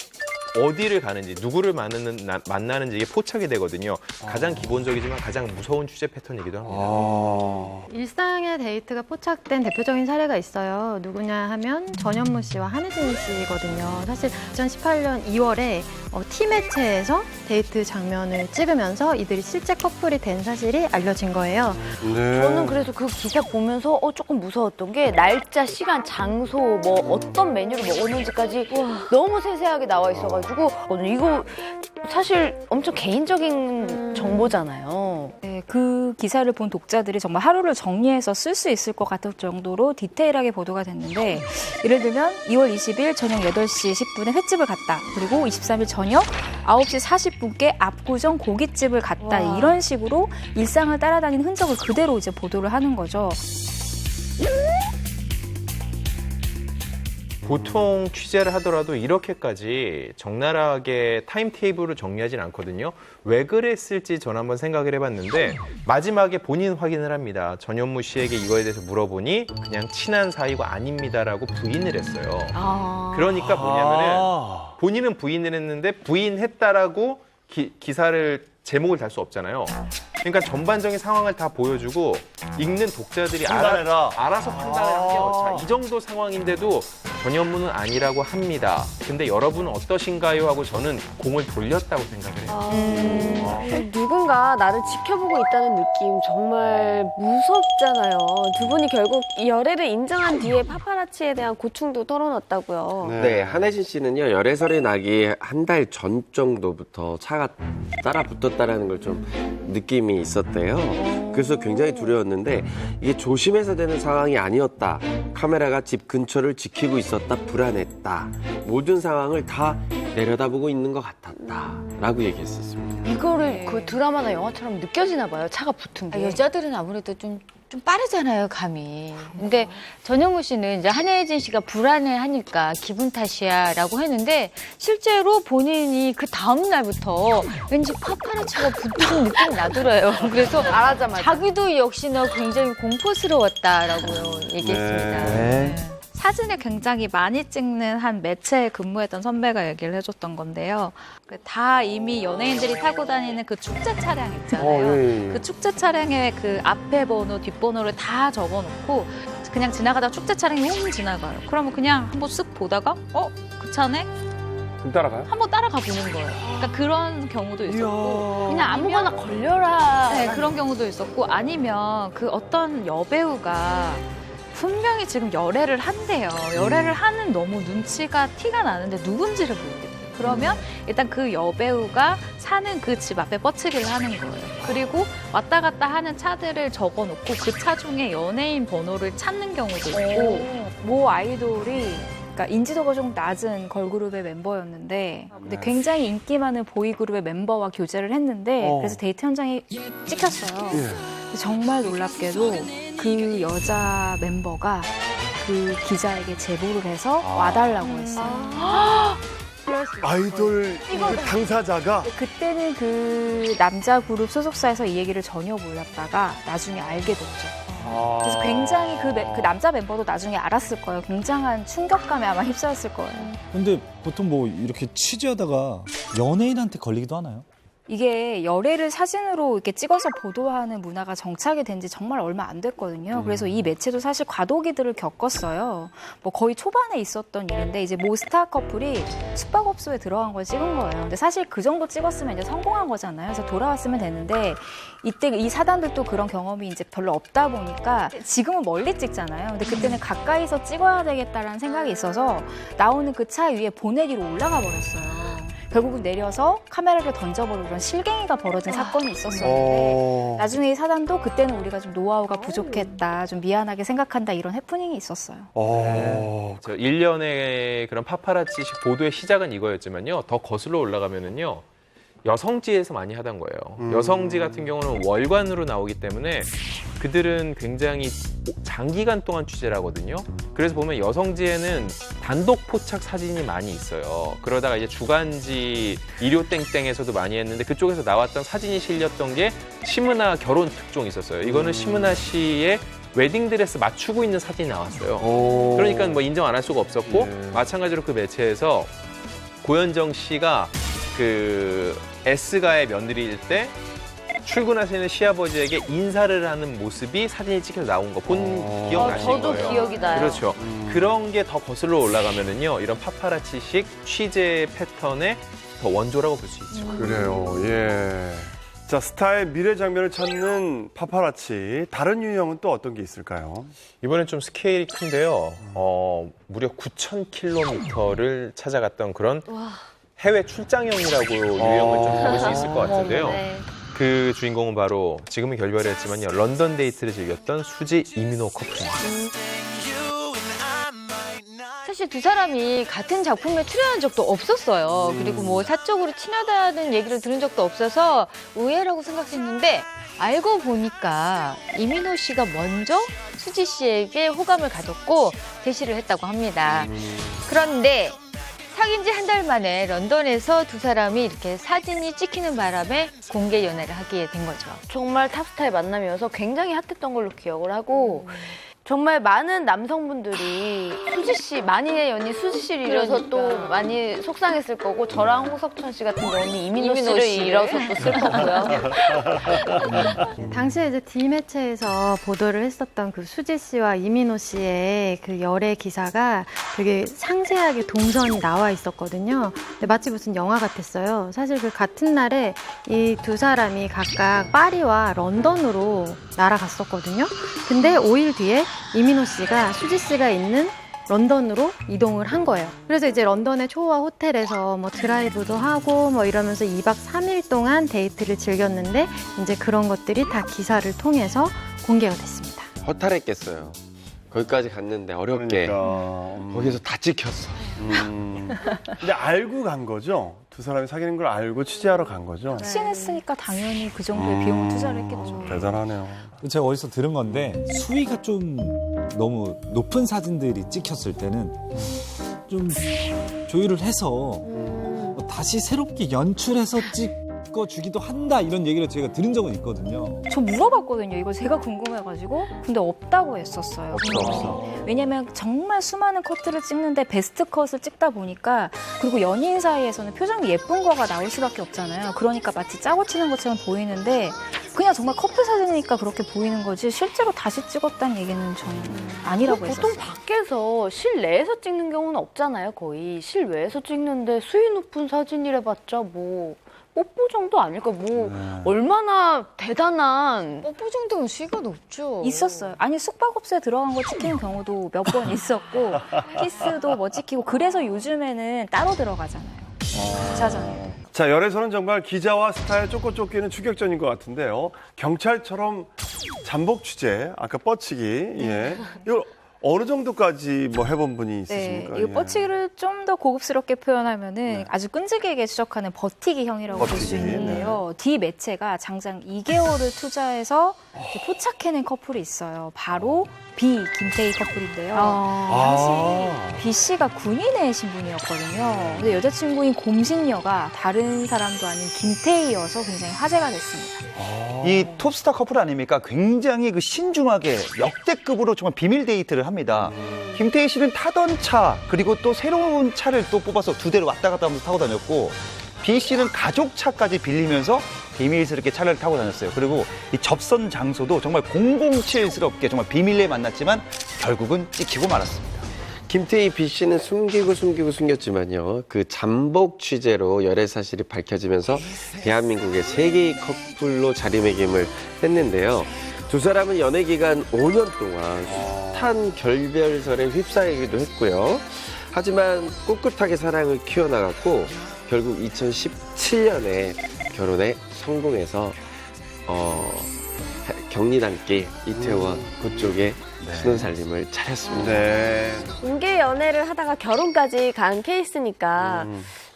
어디를 가는지, 누구를 만나는지 이게 포착이 되거든요. 가장 기본적이지만 가장 무서운 취재 패턴이기도 합니다. 일상의 데이트가 포착된 대표적인 사례가 있어요. 누구냐 하면 전현무 씨와 한혜진 씨거든요. 사실 2018년 2월에 T매체에서 데이트 장면을 찍으면서 이들이 실제 커플이 된 사실이 알려진 거예요. 네. 저는 그래서 그 기사 보면서 조금 무서웠던 게 날짜, 시간, 장소, 뭐 어떤 메뉴를 먹었는지까지 너무 세세하게 나와 있어가지고 이거 사실 엄청 개인적인 정보잖아요. 네, 그 기사를 본 독자들이 정말 하루를 정리해서 쓸 수 있을 것 같을 정도로 디테일하게 보도가 됐는데, 예를 들면 2월 20일 저녁 8시 10분에 횟집을 갔다. 그리고 23일 저녁 9시 40분께 압구정 고깃집을 갔다. 이런 식으로 일상을 따라다니는 흔적을 그대로 이제 보도를 하는 거죠. 보통 취재를 하더라도 이렇게까지 적나라하게 타임테이블을 정리하진 않거든요. 왜 그랬을지 전 한번 생각을 해봤는데 마지막에 본인 확인을 합니다. 전현무 씨에게 이거에 대해서 물어보니 그냥 친한 사이가 아닙니다라고 부인을 했어요. 그러니까 뭐냐면은 본인은 부인을 했는데 부인했다라고 기사를 제목을 달 수 없잖아요. 그러니까 전반적인 상황을 다 보여주고 읽는 독자들이 알아서 판단을 하면 자, 이 정도 상황인데도 전현무는 아니라고 합니다. 근데 여러분은 어떠신가요? 하고 저는 공을 돌렸다고 생각을 해요. 누군가 나를 지켜보고 있다는 느낌 정말 무섭잖아요. 두 분이 결국 열애를 인정한 뒤에 파파라치에 대한 고충도 털어놨다고요. 네, 한혜진 씨는요, 열애설이 나기 한 달 전 정도부터 차가 따라 붙었다라는 걸 좀 느낌이 있었대요. 그래서 굉장히 두려웠는데 이게 조심해서 되는 상황이 아니었다. 카메라가 집 근처를 지키고 있었다. 불안했다. 모든 상황을 다 내려다보고 있는 것 같았다라고 얘기했었습니다. 이거를 그 드라마나 영화처럼 느껴지나 봐요. 차가 붙은 게. 여자들은 아무래도 좀 빠르잖아요, 감이. 근데 전현무 씨는 이제 한혜진 씨가 불안해하니까 기분 탓이야라고 했는데 실제로 본인이 그 다음 날부터 왠지 파파라치가 붙은 느낌이 나더래요. 그래서 말하자마자. 자기도 역시나 굉장히 공포스러웠다라고 얘기했습니다. 네. 사진을 굉장히 많이 찍는 한 매체에 근무했던 선배가 얘기를 해줬던 건데요. 다 이미 연예인들이 타고 다니는 그 축제 차량 있잖아요. 그 축제 차량에 그 앞에 번호, 뒷번호를 다 적어놓고 그냥 지나가다가 축제 차량이 홈 지나가요. 그러면 그냥 한번 쓱 보다가 그 차네? 그럼 따라가요? 한번 따라가 보는 거예요. 그러니까 그런 경우도 있었고 그냥 아무거나 걸려라. 네, 그런 경우도 있었고 아니면 그 어떤 여배우가 분명히 지금 열애를 한대요. 열애를 하는 너무 눈치가 티가 나는데 누군지를 모르겠어요. 그러면 일단 그 여배우가 사는 그 집 앞에 뻗치기를 하는 거예요. 그리고 왔다 갔다 하는 차들을 적어놓고 그 차 중에 연예인 번호를 찾는 경우도 있고 모 아이돌이 그러니까 인지도가 좀 낮은 걸그룹의 멤버였는데 근데 굉장히 인기 많은 보이그룹의 멤버와 교제를 했는데 그래서 데이트 현장이 찍혔어요. 근데 정말 놀랍게도 그 여자 멤버가 그 기자에게 제보를 해서 와달라고 했어요. 아이돌 그 당사자가 그때는 그 남자 그룹 소속사에서 이 얘기를 전혀 몰랐다가 나중에 알게 됐죠. 그래서 굉장히 그 남자 멤버도 나중에 알았을 거예요. 굉장한 충격감에 아마 휩싸였을 거예요. 근데 보통 뭐 이렇게 취재하다가 연예인한테 걸리기도 하나요? 이게 열애를 사진으로 이렇게 찍어서 보도하는 문화가 정착이 된 지 정말 얼마 안 됐거든요. 그래서 이 매체도 사실 과도기들을 겪었어요. 뭐 거의 초반에 있었던 일인데 이제 모 스타 커플이 숙박업소에 들어간 걸 찍은 거예요. 근데 사실 그 정도 찍었으면 이제 성공한 거잖아요. 그래서 돌아왔으면 되는데 이때 이 사단들도 그런 경험이 이제 별로 없다 보니까 지금은 멀리 찍잖아요. 근데 그때는 가까이서 찍어야 되겠다라는 생각이 있어서 나오는 그 차 위에 보넷 위로 올라가 버렸어요. 결국은 내려서 카메라를 던져버리고 그런 실갱이가 벌어진 사건이 있었었는데 나중에 이 사단도 그때는 우리가 좀 노하우가 부족했다, 좀 미안하게 생각한다 이런 해프닝이 있었어요. 저 1년의 그런 파파라치식 보도의 시작은 이거였지만요. 더 거슬러 올라가면은요. 여성지에서 많이 하던 거예요. 여성지 같은 경우는 월간으로 나오기 때문에 그들은 굉장히 장기간 동안 취재를 하거든요. 그래서 보면 여성지에는 단독 포착 사진이 많이 있어요. 그러다가 이제 주간지 일요 땡땡에서도 많이 했는데 그쪽에서 나왔던 사진이 실렸던 게 심은하 결혼 특종이 있었어요. 이거는 심은하 씨의 웨딩드레스 맞추고 있는 사진이 나왔어요. 그러니까 뭐 인정 안 할 수가 없었고 마찬가지로 그 매체에서 고현정 씨가 그 S가의 며느리일 때 출근하시는 시아버지에게 인사를 하는 모습이 사진이 찍혀서 나온 거 본 기억 나실 거예요. 저도 기억이 나요. 그렇죠. 그런 게 더 거슬러 올라가면은요, 이런 파파라치식 취재 패턴의 더 원조라고 볼 수 있죠. 그래요. 예. 자, 스타의 미래 장면을 찾는 파파라치. 다른 유형은 또 어떤 게 있을까요? 이번엔 좀 스케일이 큰데요. 무려 9,000km를 찾아갔던 그런 해외 출장형이라고 유형을 좀 볼 수 있을 것 같은데요. 그 주인공은 바로 지금은 결별을 했지만요. 런던 데이트를 즐겼던 수지 이민호 커플입니다. 사실 두 사람이 같은 작품에 출연한 적도 없었어요. 그리고 뭐 사적으로 친하다는 얘기를 들은 적도 없어서 의외라고 생각했는데 알고 보니까 이민호 씨가 먼저 수지 씨에게 호감을 가졌고 제시를 했다고 합니다. 그런데 사귄 지 한 달 만에 런던에서 두 사람이 이렇게 사진이 찍히는 바람에 공개 연애를 하게 된 거죠. 정말 탑스타의 만남이어서 굉장히 핫했던 걸로 기억을 하고 정말 많은 남성분들이 수지 씨, 만인의 연인 수지 씨를 잃어서 또 많이 속상했을 거고 저랑 홍석천 씨 같은 경우는 이민호 씨를 잃어서 또 슬펐고요. 당시에 이제 D 매체에서 보도를 했었던 그 수지 씨와 이민호 씨의 그 열애 기사가 되게 상세하게 동선이 나와 있었거든요. 근데 마치 무슨 영화 같았어요. 사실 그 같은 날에 이 두 사람이 각각 파리와 런던으로 날아갔었거든요. 근데 5일 뒤에 이민호 씨가 수지 씨가 있는 런던으로 이동을 한 거예요. 그래서 이제 런던의 초호화 호텔에서 뭐 드라이브도 하고 뭐 이러면서 2박 3일 동안 데이트를 즐겼는데 이제 그런 것들이 다 기사를 통해서 공개가 됐습니다. 허탈했겠어요. 거기까지 갔는데 어렵게 거기서 다 찍혔어. 근데 알고 간 거죠? 두 사람이 사귀는 걸 알고 취재하러 간 거죠? 친했으니까 당연히 그 정도의 비용을 투자를 했겠죠. 대단하네요. 제가 어디서 들은 건데 수위가 좀 너무 높은 사진들이 찍혔을 때는 좀 조율을 해서 다시 새롭게 연출해서 찍어주기도 한다 이런 얘기를 제가 들은 적은 있거든요. 저 물어봤거든요. 이거 제가 궁금해가지고. 근데 없다고 했었어요. 없어. 왜냐면 정말 수많은 커트를 찍는데 베스트 컷을 찍다 보니까 그리고 연인 사이에서는 표정이 예쁜 거가 나올 수밖에 없잖아요. 그러니까 마치 짜고 치는 것처럼 보이는데 그냥 정말 커플 사진이니까 그렇게 보이는 거지 실제로 다시 찍었다는 얘기는 저는 아니라고 했었어요. 보통 밖에서 실내에서 찍는 경우는 없잖아요. 거의 실외에서 찍는데 수위 높은 사진이래봤자 뭐 뽀뽀 정도 아닐까? 뭐 얼마나 대단한 뽀뽀 정도면 수위가 높죠. 있었어요. 아니 숙박업소에 들어간 거 찍히는 경우도 몇 번 있었고 키스도 뭐 찍히고 그래서 요즘에는 따로 들어가잖아요. 주차장에. 자, 열애설은 정말 기자와 스타에 쫓기는 추격전인 것 같은데요. 경찰처럼 잠복 취재, 아까 뻗치기, 예. 이거 어느 정도까지 뭐 해본 분이 있으십니까? 네, 이 뻗치기를 좀 더 고급스럽게 표현하면은 아주 끈질기게 추적하는 버티기형이라고 볼 수 있는데요. D 매체가 장장 2개월을 투자해서 이제 포착해낸 커플이 있어요. 바로 B 김태희 커플인데요. 당시 B 씨가 군인의 신분이었거든요. 근데 여자친구인 곰신여가 다른 사람도 아닌 김태희여서 굉장히 화제가 됐습니다. 이 톱스타 커플 아닙니까? 굉장히 그 신중하게 역대급으로 정말 비밀 데이트를 합니다. 김태희 씨는 타던 차 그리고 또 새로운 차를 또 뽑아서 2대를 왔다 갔다 하면서 타고 다녔고 B 씨는 가족 차까지 빌리면서 비밀스럽게 차를 타고 다녔어요. 그리고 이 접선 장소도 정말 007스럽게 정말 비밀리에 만났지만 결국은 찍히고 말았습니다. 김태희 B 씨는 숨겼지만요. 그 잠복 취재로 열애 사실이 밝혀지면서 대한민국의 세계의 커플로 자리매김을 했는데요. 두 사람은 연애 기간 5년 동안 숱한 결별설에 휩싸이기도 했고요. 하지만 꿋꿋하게 사랑을 키워나갔고 결국 2017년에 결혼에 성공해서 경리단길 이태원 그쪽에 신혼살림을 차렸습니다. 네. 공개 연애를 하다가 결혼까지 간 케이스니까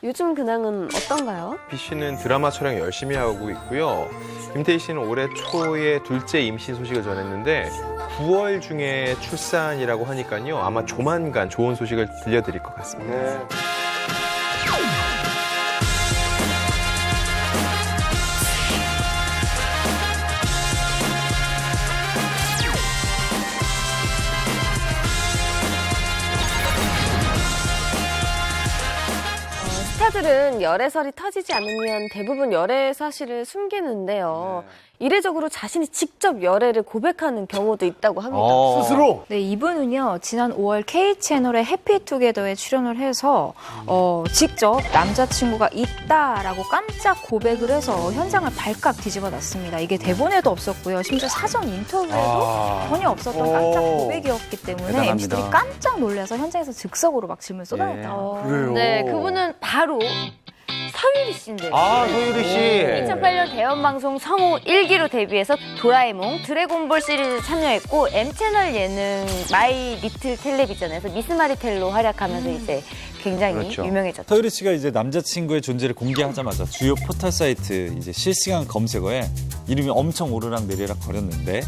요즘 근황은 어떤가요? B 씨는 드라마 촬영 열심히 하고 있고요. 김태희 씨는 올해 초에 둘째 임신 소식을 전했는데 9월 중에 출산이라고 하니까요. 아마 조만간 좋은 소식을 들려드릴 것 같습니다. 네. 스타들은 열애설이 터지지 않으면 대부분 열애 사실을 숨기는데요. 이례적으로 자신이 직접 열애를 고백하는 경우도 있다고 합니다. 스스로? 네, 이분은요, 지난 5월 K채널의 해피투게더에 출연을 해서, 직접 남자친구가 있다라고 깜짝 고백을 해서 현장을 발칵 뒤집어 놨습니다. 이게 대본에도 없었고요. 심지어 사전 인터뷰에도 전혀 없었던 깜짝 고백이었기 때문에 대단합니다. MC들이 깜짝 놀라서 현장에서 즉석으로 막 질문을 쏟아냈다. 그래요? 네, 그분은 바로 서유리 씨인데요. 아, 서유리 씨. 2008년 대형방송 성우 1기로 데뷔해서 도라에몽, 드래곤볼 시리즈 참여했고 M채널 예능 마이 리틀 텔레비전에서 미스 마리텔로 활약하면서 이제 굉장히 그렇죠. 유명해졌죠. 서유리 씨가 이제 남자친구의 존재를 공개하자마자 주요 포털 사이트 이제 실시간 검색어에 이름이 엄청 오르락 내리락 거렸는데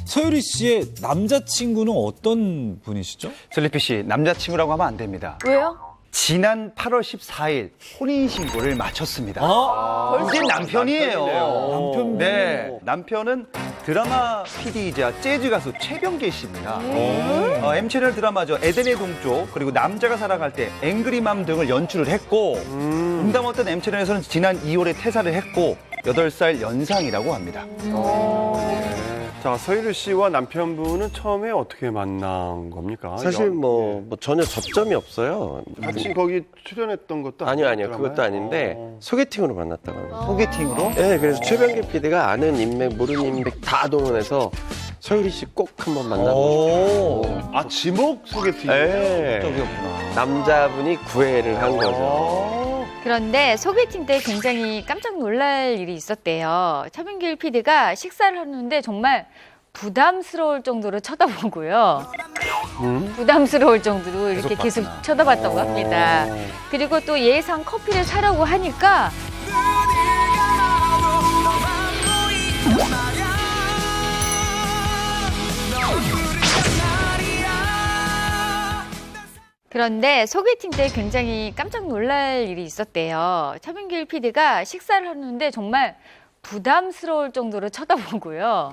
서유리 씨의 남자친구는 어떤 분이시죠? 슬리피 씨, 남자친구라고 하면 안 됩니다. 왜요? 지난 8월 14일 혼인신고를 마쳤습니다. 아, 이제 남편이에요. 남편. 네, 남편은 드라마 PD이자 재즈 가수 최병길 씨입니다. M채널 드라마죠. 에덴의 동쪽 그리고 남자가 살아갈 때 앵그리맘 등을 연출을 했고 응담했던 M채널에서는 지난 2월에 퇴사를 했고 8살 연상이라고 합니다. 자, 서유리 씨와 남편분은 처음에 어떻게 만난 겁니까? 사실 뭐 전혀 접점이 없어요. 같이 거기 출연했던 것도 아니요. 드라마에? 그것도 아닌데 소개팅으로 만났다고 합니다. 소개팅으로? 네, 그래서 최병길 PD가 아는 인맥, 모르는 인맥 다 동원해서 서유리 씨 꼭 한번 만나보고 싶어요. 아, 지목 소개팅? 네. 적이었구나. 남자분이 구애를 한 거죠. 그런데 소개팅 때 굉장히 깜짝 놀랄 일이 있었대요. 최병길 PD가 식사를 하는데 정말 부담스러울 정도로 쳐다보고요. 부담스러울 정도로 이렇게 계속 쳐다봤다고 합니다. 그리고 또 예상 커피를 사려고 하니까 그런데 소개팅 때 굉장히 깜짝 놀랄 일이 있었대요. 최병길 PD가 식사를 하는데 정말 부담스러울 정도로 쳐다보고요.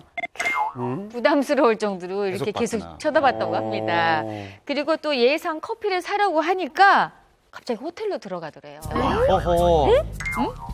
부담스러울 정도로 이렇게 계속 쳐다봤다고 합니다. 그리고 또 예상 커피를 사려고 하니까 갑자기 호텔로 들어가더래요. 어허. 응?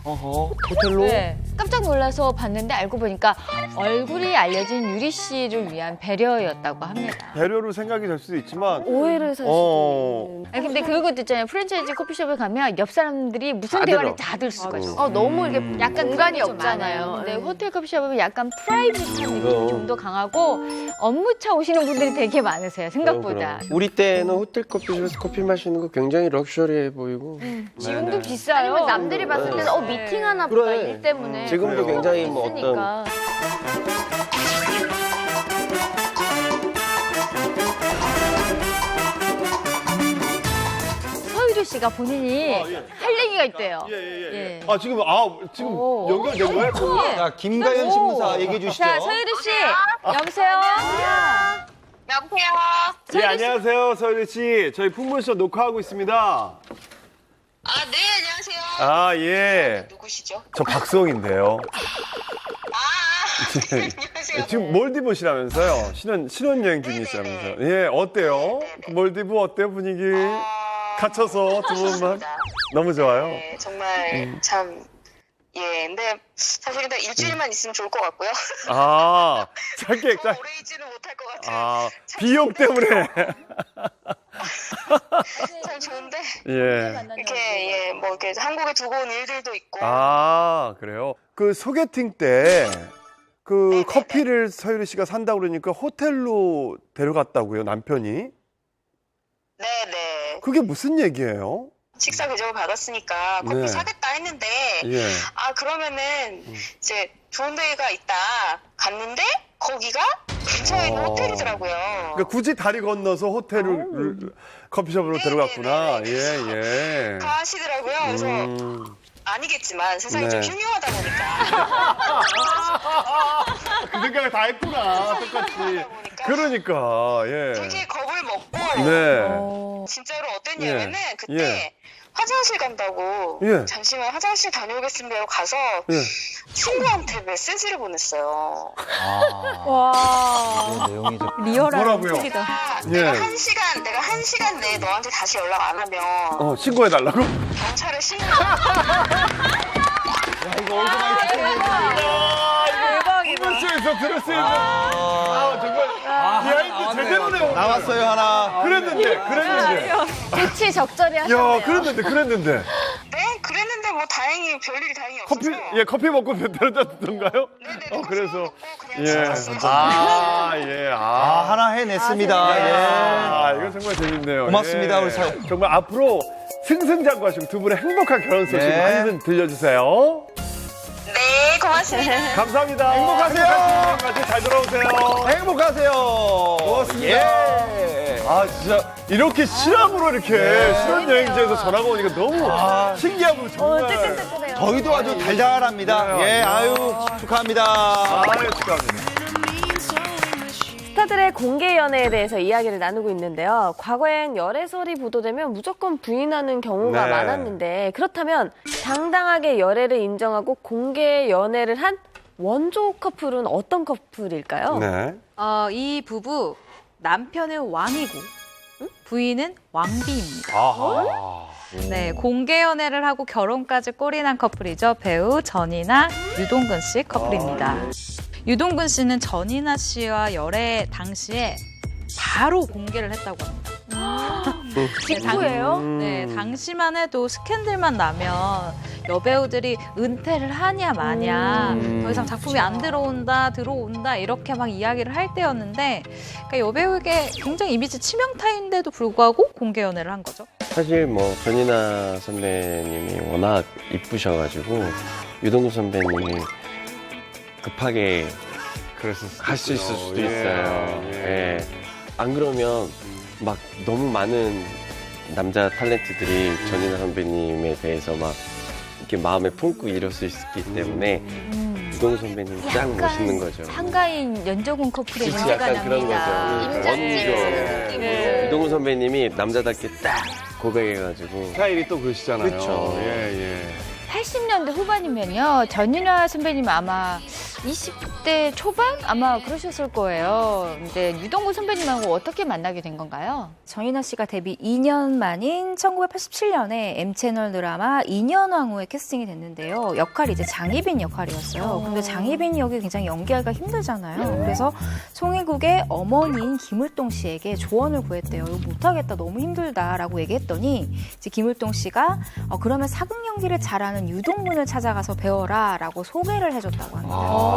어허. 호텔로? 네. 깜짝 놀라서 봤는데 알고 보니까 얼굴이 알려진 유리 씨를 위한 배려였다고 합니다. 배려로 생각이 될 수도 있지만 오해를 살 수도 아니 근데 그것도 있잖아요. 프랜차이즈 커피숍에 가면 옆 사람들이 무슨 다 대화를 들어. 다 들을 수가 있어. 너무 이렇게 약간 공간이 없잖아요. 근데 호텔 커피숍은 약간 프라이빗한 느낌이 좀 더 강하고 업무차 오시는 분들이 되게 많으세요. 생각보다. 우리 때는 호텔 커피숍에서 커피 마시는 거 굉장히 럭셔리해 보이고. 지금도 비싸요. 아니면 남들이 봤을 때는 미팅하나 보다 그래. 일 때문에. 지금도 굉장히 뭐 어떤 있으니까. 서유리 씨가 본인이 할 얘기가 있대요. 예. 아 지금 연결된 거예요? 자, 김가연 신문사 얘기해 주시죠. 자, 서유리 씨, 여보세요? 예, 안녕하세요, 서유리 씨. 저희 풍문쇼 녹화하고 있습니다. 아, 네, 안녕하세요. 아, 예. 누구시죠? 저 박수홍인데요. 안녕하세요. 지금 몰디브시라면서요? 신혼여행 중이시라면서요? 예, 어때요? 그 몰디브 어때요, 분위기? 갇혀서 두 분만? 너무 좋아요. 네, 정말 참, 예, 근데 사실 근데 일주일만 있으면 좋을 것 같고요. 아, 짧게, 더 오래 있지는 못할 것 같아요. 아, 비용 때문에. 참 좋은데, 예. 이렇게, 예, 뭐, 이렇게 한국에 두고 온 일들도 있고. 아, 그래요? 그 소개팅 때, 그 커피를 서유리 씨가 산다고 그러니까 호텔로 데려갔다고요, 남편이? 네네. 그게 무슨 얘기예요? 식사 대접을 받았으니까 커피 네. 사겠다 했는데, 예. 아, 그러면은 이제 좋은 데가 있다. 갔는데, 거기가 근처에 있는 호텔이더라고요. 그러니까 굳이 다리 건너서 호텔을 커피숍으로 데려갔구나. 예, 예. 가시더라고요. 그래서 아니겠지만 세상이 네. 좀 흉흉하다 보니까. 그 생각을 다 했구나, 똑같이. 그러니까, 예. 되게 겁을 먹고 네. 진짜로 어땠냐면은 예. 그때 예. 화장실 간다고 예. 잠시만 화장실 다녀오겠습니다 하고 가서 예. 친구한테 메시지를 보냈어요. 와. 내용이 좀 리얼한 뭐라고요? 소리다. 내가 예. 한 시간 내에 너한테 다시 연락 안 하면 신고해달라고? 경찰에 신고. 이거 어디서 많이 대박이다. 풍문쇼에서 들었어야죠. 정말. 비하인드 제대로 내요. 나왔어요, 하나. 그랬는데. 좋지 적절히 하셨네요. 야, 그랬는데. 네, 그랬는데 뭐 다행히 별일이 다행히 없어서. 커피 먹고 데려다던가요? 네네. 그래서. 그냥 예. 들어갔어요. 예. 하나 해냈습니다. 예. 이거 정말 재밌네요. 고맙습니다, 예. 우리 사연. 정말 앞으로 승승장구하시고 두 분의 행복한 결혼 소식 네. 많이 좀 들려주세요. 네, 고맙습니다. 감사합니다. 행복하세요. 행복하세요. 잘 돌아오세요. 행복하세요. 고맙습니다. 예. 아, 진짜 이렇게 실함으로 이렇게 신혼여행지에서 전화가 오니까 너무 신기하고 정말. 뜨끈뜨끈해요. 저희도 아주 달달합니다. 네, 예, 아유, 축하합니다. 축하합니다. 스타들의 공개 연애에 대해서 이야기를 나누고 있는데요. 과거엔 열애설이 보도되면 무조건 부인하는 경우가 네. 많았는데 그렇다면 당당하게 열애를 인정하고 공개 연애를 한 원조 커플은 어떤 커플일까요? 네. 이 부부 남편은 왕이고 부인은 왕비입니다. 네, 공개 연애를 하고 결혼까지 꼴이난 커플이죠. 배우 전이나 유동근 씨 커플입니다. 유동근 씨는 전이나 씨와 열애 당시에 바로 공개를 했다고 합니다. 직후예요? 네, 당시만 해도 스캔들만 나면 여배우들이 은퇴를 하냐 마냐, 더 이상 작품이 안 들어온다 이렇게 막 이야기를 할 때였는데, 그러니까 여배우에게 굉장히 이미지 치명타인데도 불구하고 공개 연애를 한 거죠. 사실 뭐 전이나 선배님이 워낙 이쁘셔가지고 유동근 선배님이 급하게 갈 수 있을 수도 있어요. 예. 안 그러면 막 너무 많은 남자 탤런트들이 전이나 선배님에 대해서 막 이렇게 마음에 품고 이럴 수 있기 때문에 유동근 선배님 짱 멋있는 거죠. 한가인 연조군 커플의 그치, 문제가 약간 그런 납니다. 거죠. 원조. 유동근 선배님이 남자답게 딱 고백해가지고 스타일이 또 그러시잖아요. 그쵸. 예. 80년대 후반이면요. 전윤아 선배님 아마 20대 초반 아마 그러셨을 거예요. 근데 유동근 선배님하고 어떻게 만나게 된 건가요? 전인아 씨가 데뷔 2년 만인 1987년에 M채널 드라마 2년왕후에 캐스팅이 됐는데요. 역할이 이제 장희빈 역할이었어요. 근데 장희빈 역이 굉장히 연기하기가 힘들잖아요. 그래서 송희국의 어머니인 김을동 씨에게 조언을 구했대요. 이거 못하겠다, 너무 힘들다라고 얘기했더니 이제 김을동 씨가 그러면 사극 연기를 잘하는 유동근을 찾아가서 배워라라고 소개를 해줬다고 합니다.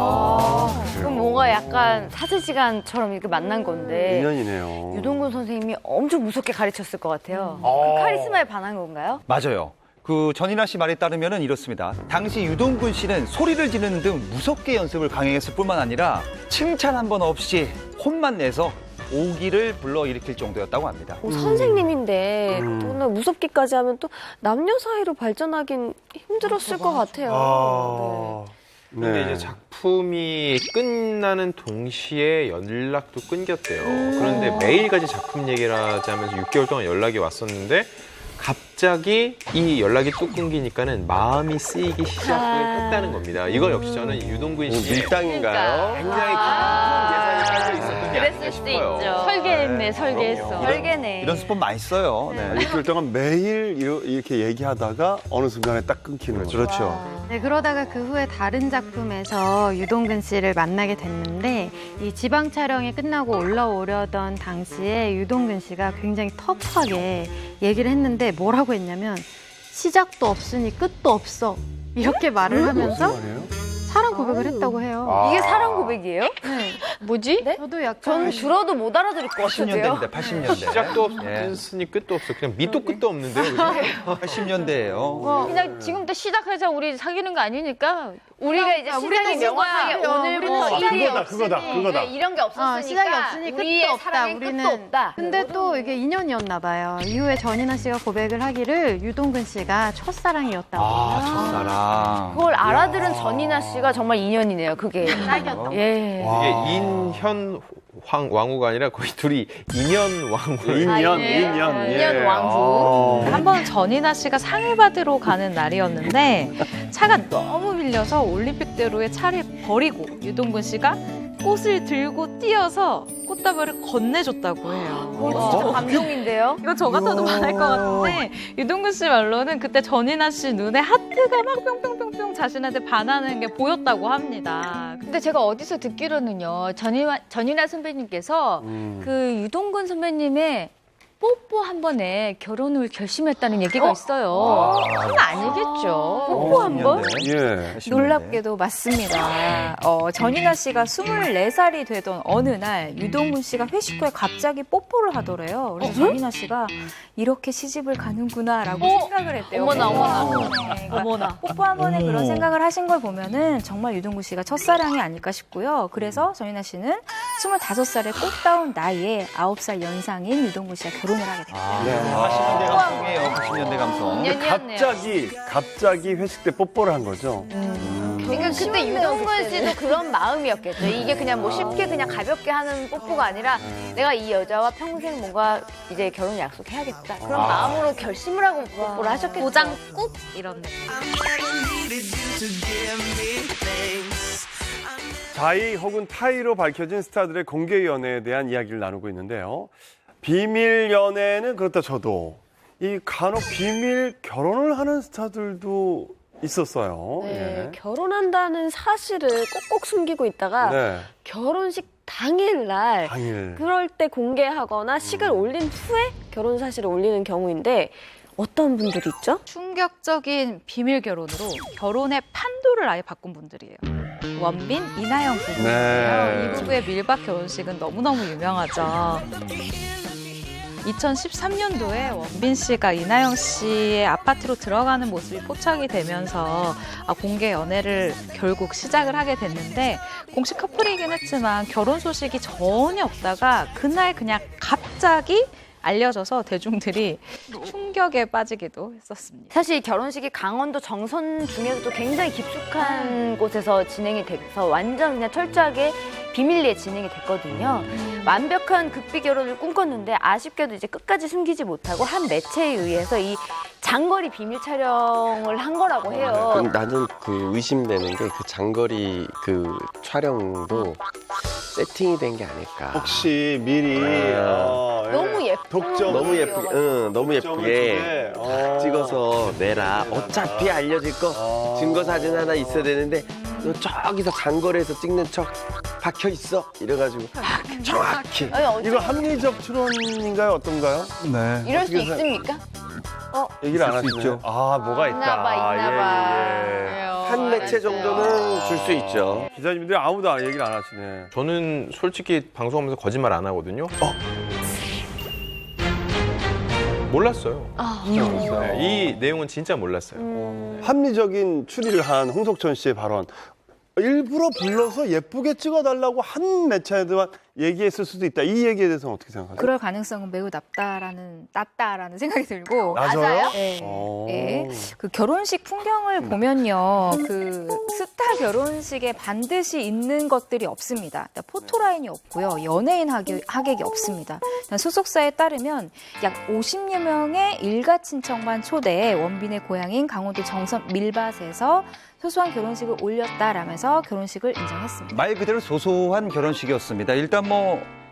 그럼 뭔가 약간 사제 시간처럼 이렇게 만난 건데 인연이네요. 유동근 선생님이 엄청 무섭게 가르쳤을 것 같아요. 그 카리스마에 반한 건가요? 맞아요. 그 전인아 씨 말에 따르면 이렇습니다. 당시 유동근 씨는 소리를 지르는 등 무섭게 연습을 강행했을 뿐만 아니라 칭찬 한 번 없이 혼만 내서 오기를 불러일으킬 정도였다고 합니다. 선생님인데 또 무섭기까지 하면 또 남녀 사이로 발전하긴 힘들었을 것 같아요. 근데 이제 작품이 끝나는 동시에 연락도 끊겼대요. 그런데 매일같이 작품 얘기를 하자면서 6개월 동안 연락이 왔었는데 갑자기 이 연락이 또 끊기니까는 마음이 쓰이기 시작을 했다는 겁니다. 이거 역시 저는 유동근 씨의 밀당인가요? 굉장히 깊은 계산이 깔려 있었던 게 아닌가 그랬을 수도 싶어요. 있죠. 설계했네, 설계했어. 설계네. 이런 수법 많이 써요. 네. 6개월 동안 매일 이렇게 얘기하다가 어느 순간에 딱 끊기는 거죠. 그렇죠. 네, 그러다가 그 후에 다른 작품에서 유동근 씨를 만나게 됐는데 이 지방 촬영이 끝나고 올라오려던 당시에 유동근 씨가 굉장히 터프하게 얘기를 했는데 뭐라고 했냐면 시작도 없으니 끝도 없어 이렇게 말을 하면서 사랑 고백을 했다고 해요. 이게 사랑 고백이에요? 네. 뭐지? 저도 약간 전 들어도 못 알아들을 것 같은데요. 80년대입니다. 80년대. 시작도 없으니 끝도 없어. 그냥 밑도 끝도 없는데요. 그죠? 80년대예요. 그냥 지금부터 시작하자 우리 사귀는 거 아니니까 우리가 이제 시작이 명확하게 오늘부터 일이 그거다. 네, 이런 게 없었으니까 시작이 없으니 우리의 끝도 없다. 사랑엔 우리는 끝도 없다. 근데 또 이게 인연이었나 봐요. 이후에 전인아 씨가 고백을 하기를 유동근 씨가 첫사랑이었다고. 첫사랑. 그걸 알아들은 전인아 씨가 정말 인연이네요. 그게 딱이었던 예. 이게 인현 왕후가 아니라 거의 둘이 인연 왕후. 인연. 인연 왕후. 한 번 전인아 씨가 상을 받으러 가는 날이었는데 차가 너무 밀려서 올림픽대로에 차를 버리고 유동근 씨가 꽃을 들고 뛰어서 꽃다발을 건네줬다고 해요. 진짜 감동인데요. 이거 저 같아도 말할 것 같은데 유동근 씨 말로는 그때 전인아 씨 눈에 하트가 막 뿅뿅뿅뿅 자신한테 반하는 게 보였다고 합니다. 근데 제가 어디서 듣기로는요. 전인아 선배님께서 그 유동근 선배님의 뽀뽀 한 번에 결혼을 결심했다는 얘기가 있어요. 그건 아니겠죠. 뽀뽀 한 번? 예. 놀랍게도 맞습니다. 전인아 씨가 24살이 되던 어느 날 유동근 씨가 회식 후에 갑자기 뽀뽀를 하더래요. 그래서 전인아 씨가 이렇게 시집을 가는구나라고 생각을 했대요. 어머나. 네, 그러니까 뽀뽀 한 번에 그런 생각을 하신 걸 보면은 정말 유동근 씨가 첫사랑이 아닐까 싶고요. 그래서 전인아 씨는 25살의 꽃다운 나이에 9살 연상인 유동근 씨와 결혼을 하게 됩니다. 80년대 감성이에요. 80년대 감성. 갑자기 회식 때 뽀뽀를 한 거죠. 그러니까 그때 유동근 씨도 그런 마음이었겠죠. 이게 그냥 뭐 쉽게 그냥 가볍게 하는 뽀뽀가 아니라 내가 이 여자와 평생 뭔가 이제 결혼 약속해야겠다. 그런 마음으로 결심을 하고 뽀뽀를 하셨겠죠. 도장 꾹 이런 느낌. 자의 혹은 타의로 밝혀진 스타들의 공개 연애에 대한 이야기를 나누고 있는데요. 비밀 연애는 그렇다 쳐도 이 간혹 비밀 결혼을 하는 스타들도 있었어요. 네, 결혼한다는 사실을 꼭꼭 숨기고 있다가 네. 결혼식 당일날 그럴 때 공개하거나 식을 올린 후에 결혼 사실을 올리는 경우인데 어떤 분들이 있죠? 충격적인 비밀 결혼으로 결혼의 판도를 아예 바꾼 분들이에요. 원빈, 이나영 부부인데요. 네. 이 부부의 밀박 결혼식은 너무너무 유명하죠. 2013년도에 원빈 씨가 이나영 씨의 아파트로 들어가는 모습이 포착이 되면서 공개 연애를 결국 시작을 하게 됐는데 공식 커플이긴 했지만 결혼 소식이 전혀 없다가 그날 그냥 갑자기 알려져서 대중들이 충격에 빠지기도 했었습니다. 사실 결혼식이 강원도 정선 중에서도 굉장히 깊숙한 곳에서 진행이 돼서 완전 그냥 철저하게 비밀리에 진행이 됐거든요. 완벽한 극비 결혼을 꿈꿨는데 아쉽게도 이제 끝까지 숨기지 못하고 한 매체에 의해서 이 장거리 비밀 촬영을 한 거라고 해요. 그럼 나는 그 의심되는 게 그 장거리 그 촬영도 세팅이 된 게 아닐까. 혹시 미리 너무 예쁘 독점 너무 예쁘게, 너무 예쁘게 딱 찍어서 내라. 어차피 알려질 거 증거 사진 하나 있어야 되는데 너 저기서 장거리에서 찍는 척 박혀 있어. 이래가지고 정확히. 이거 합리적 추론인가요? 어떤가요? 네. 이럴 수 있습니까? 얘기를 안 있을 수 하시죠? 있죠. 뭐가 있다. 있나봐. 한 매체 정도는 줄 수 있죠. 기자님들이 아무도 얘기를 안 하시네. 저는 솔직히 방송하면서 거짓말 안 하거든요. 몰랐어요. 네, 이 내용은 진짜 몰랐어요. 합리적인 추리를 한 홍석천 씨의 발언. 일부러 불러서 예쁘게 찍어달라고 한 매체에만 얘기했을 수도 있다. 이 얘기에 대해서는 어떻게 생각하세요? 그럴 가능성은 매우 낮다라는 생각이 들고. 맞아요? 네. 오. 네. 그 결혼식 풍경을 보면요. 그 스타 결혼식에 반드시 있는 것들이 없습니다. 포토라인이 없고요. 연예인 하객이 없습니다. 소속사에 따르면 약 50여 명의 일가 친척만 초대해 원빈의 고향인 강원도 정선 밀밭에서 소소한 결혼식을 올렸다라면서 결혼식을 인정했습니다. 말 그대로 소소한 결혼식이었습니다. 일단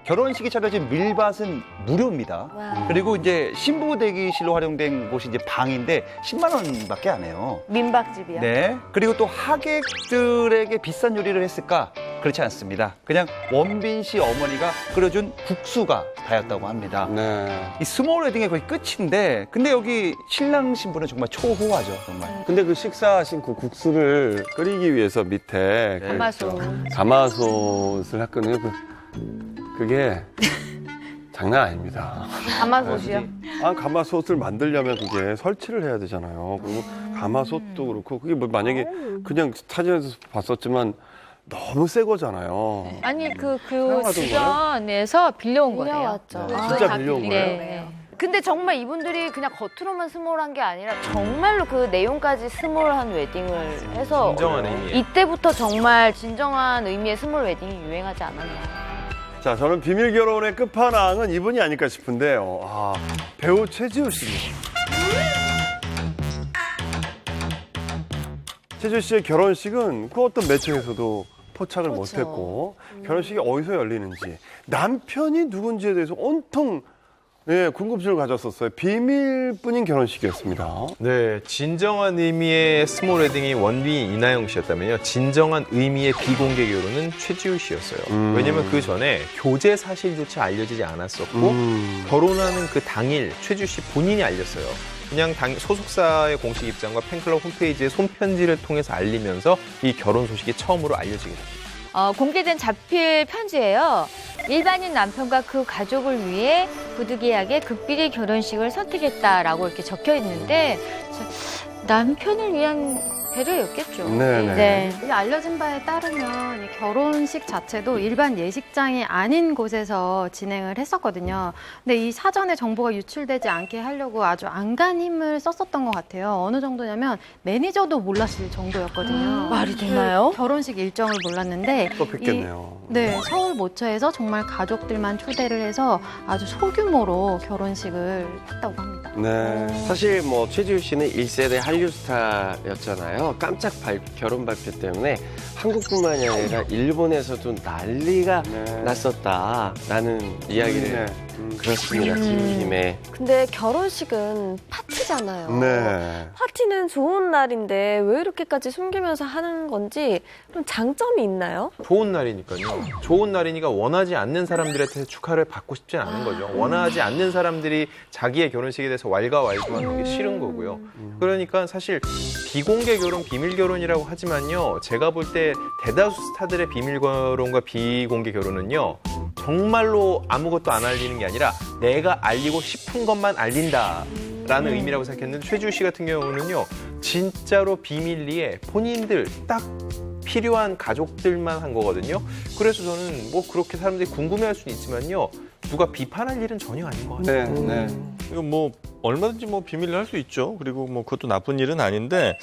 결혼식이 차려진 밀밭은 무료입니다. 그리고 이제 신부 대기실로 활용된 곳이 이제 방인데 10만 원밖에 안 해요. 민박집이요? 네. 그리고 또 하객들에게 비싼 요리를 했을까? 그렇지 않습니다. 그냥 원빈 씨 어머니가 끓여준 국수가 다였다고 합니다. 네. 이 스몰 웨딩의 거의 끝인데, 근데 여기 신랑 신부는 정말 초호화죠, 정말. 근데 그 식사하신 그 국수를 끓이기 위해서 밑에 그 가마솥을 했거든요. 그게 장난 아닙니다. 가마솥이요? 가마솥을 만들려면 그게 설치를 해야 되잖아요. 그리고 가마솥도 그렇고 그게 만약에 그냥 사진에서 봤었지만 너무 새 거잖아요. 아니 그 사용하던 주변에서 빌려온 거예요. 빌려왔죠. 진짜 빌려온 거예요? 네. 근데 정말 이분들이 그냥 겉으로만 스몰한 게 아니라 정말로 그 내용까지 스몰한 웨딩을 해서 진정한 의미. 이때부터 정말 진정한 의미의 스몰 웨딩이 유행하지 않았나. 자, 저는 비밀 결혼의 끝판왕은 이분이 아닐까 싶은데요. 배우 최지우 씨입니다. 최지우 씨의 결혼식은 그 어떤 매체에서도 포착을 못했고 결혼식이 어디서 열리는지 남편이 누군지에 대해서 온통 궁금증을 가졌었어요. 비밀뿐인 결혼식이었습니다. 네, 진정한 의미의 스몰 웨딩이 원빈 이나영 씨였다면요. 진정한 의미의 비공개 결혼은 최지우 씨였어요. 왜냐면 그 전에 교제 사실조차 알려지지 않았었고 결혼하는 그 당일 최지우 씨 본인이 알렸어요. 그냥 소속사의 공식 입장과 팬클럽 홈페이지의 손편지를 통해서 알리면서 이 결혼 소식이 처음으로 알려지게 됩니다. 공개된 자필 편지예요. 일반인 남편과 그 가족을 위해 부득이하게 극비리 결혼식을 선택했다라고 이렇게 적혀 있는데 남편을 위한 배려였겠죠. 네네. 알려진 바에 따르면 이 결혼식 자체도 일반 예식장이 아닌 곳에서 진행을 했었거든요. 근데 이 사전에 정보가 유출되지 않게 하려고 아주 안간힘을 썼었던 것 같아요. 어느 정도냐면 매니저도 몰랐을 정도였거든요. 말이 되나요? 그 결혼식 일정을 몰랐는데 섭섭했겠네요. 서울 모처에서 정말 가족들만 초대를 해서 아주 소규모로 결혼식을 했다고 합니다. 네. 사실 최지우 씨는 1세대 한류 스타였잖아요. 깜짝 결혼 발표 때문에 한국뿐만이 아니라 일본에서도 난리가 났었다라는 이야기를 그렇습니다. 지우님의. 근데 결혼식은 파티잖아요. 네. 파티는 좋은 날인데 왜 이렇게까지 숨기면서 하는 건지 좀 장점이 있나요? 좋은 날이니까요. 좋은 날이니까 원하지 않는 사람들한테 축하를 받고 싶진 않은 거죠. 원하지 않는 사람들이 자기의 결혼식에 대해서 왈가왈부하는 게 싫은 거고요. 그러니까 사실 비공개 결혼, 비밀 결혼이라고 하지만요. 제가 볼 때 대다수 스타들의 비밀 결혼과 비공개 결혼은요. 정말로 아무것도 안 알리는 게 아니라 내가 알리고 싶은 것만 알린다라는 의미라고 생각했는데 최지우 씨 같은 경우는요. 진짜로 비밀리에 본인들 딱 필요한 가족들만 한 거거든요. 그래서 저는 그렇게 사람들이 궁금해할 수는 있지만요. 누가 비판할 일은 전혀 아닌 것 같아요. 네. 이거 얼마든지 비밀로 할 수 있죠. 그리고 그것도 나쁜 일은 아닌데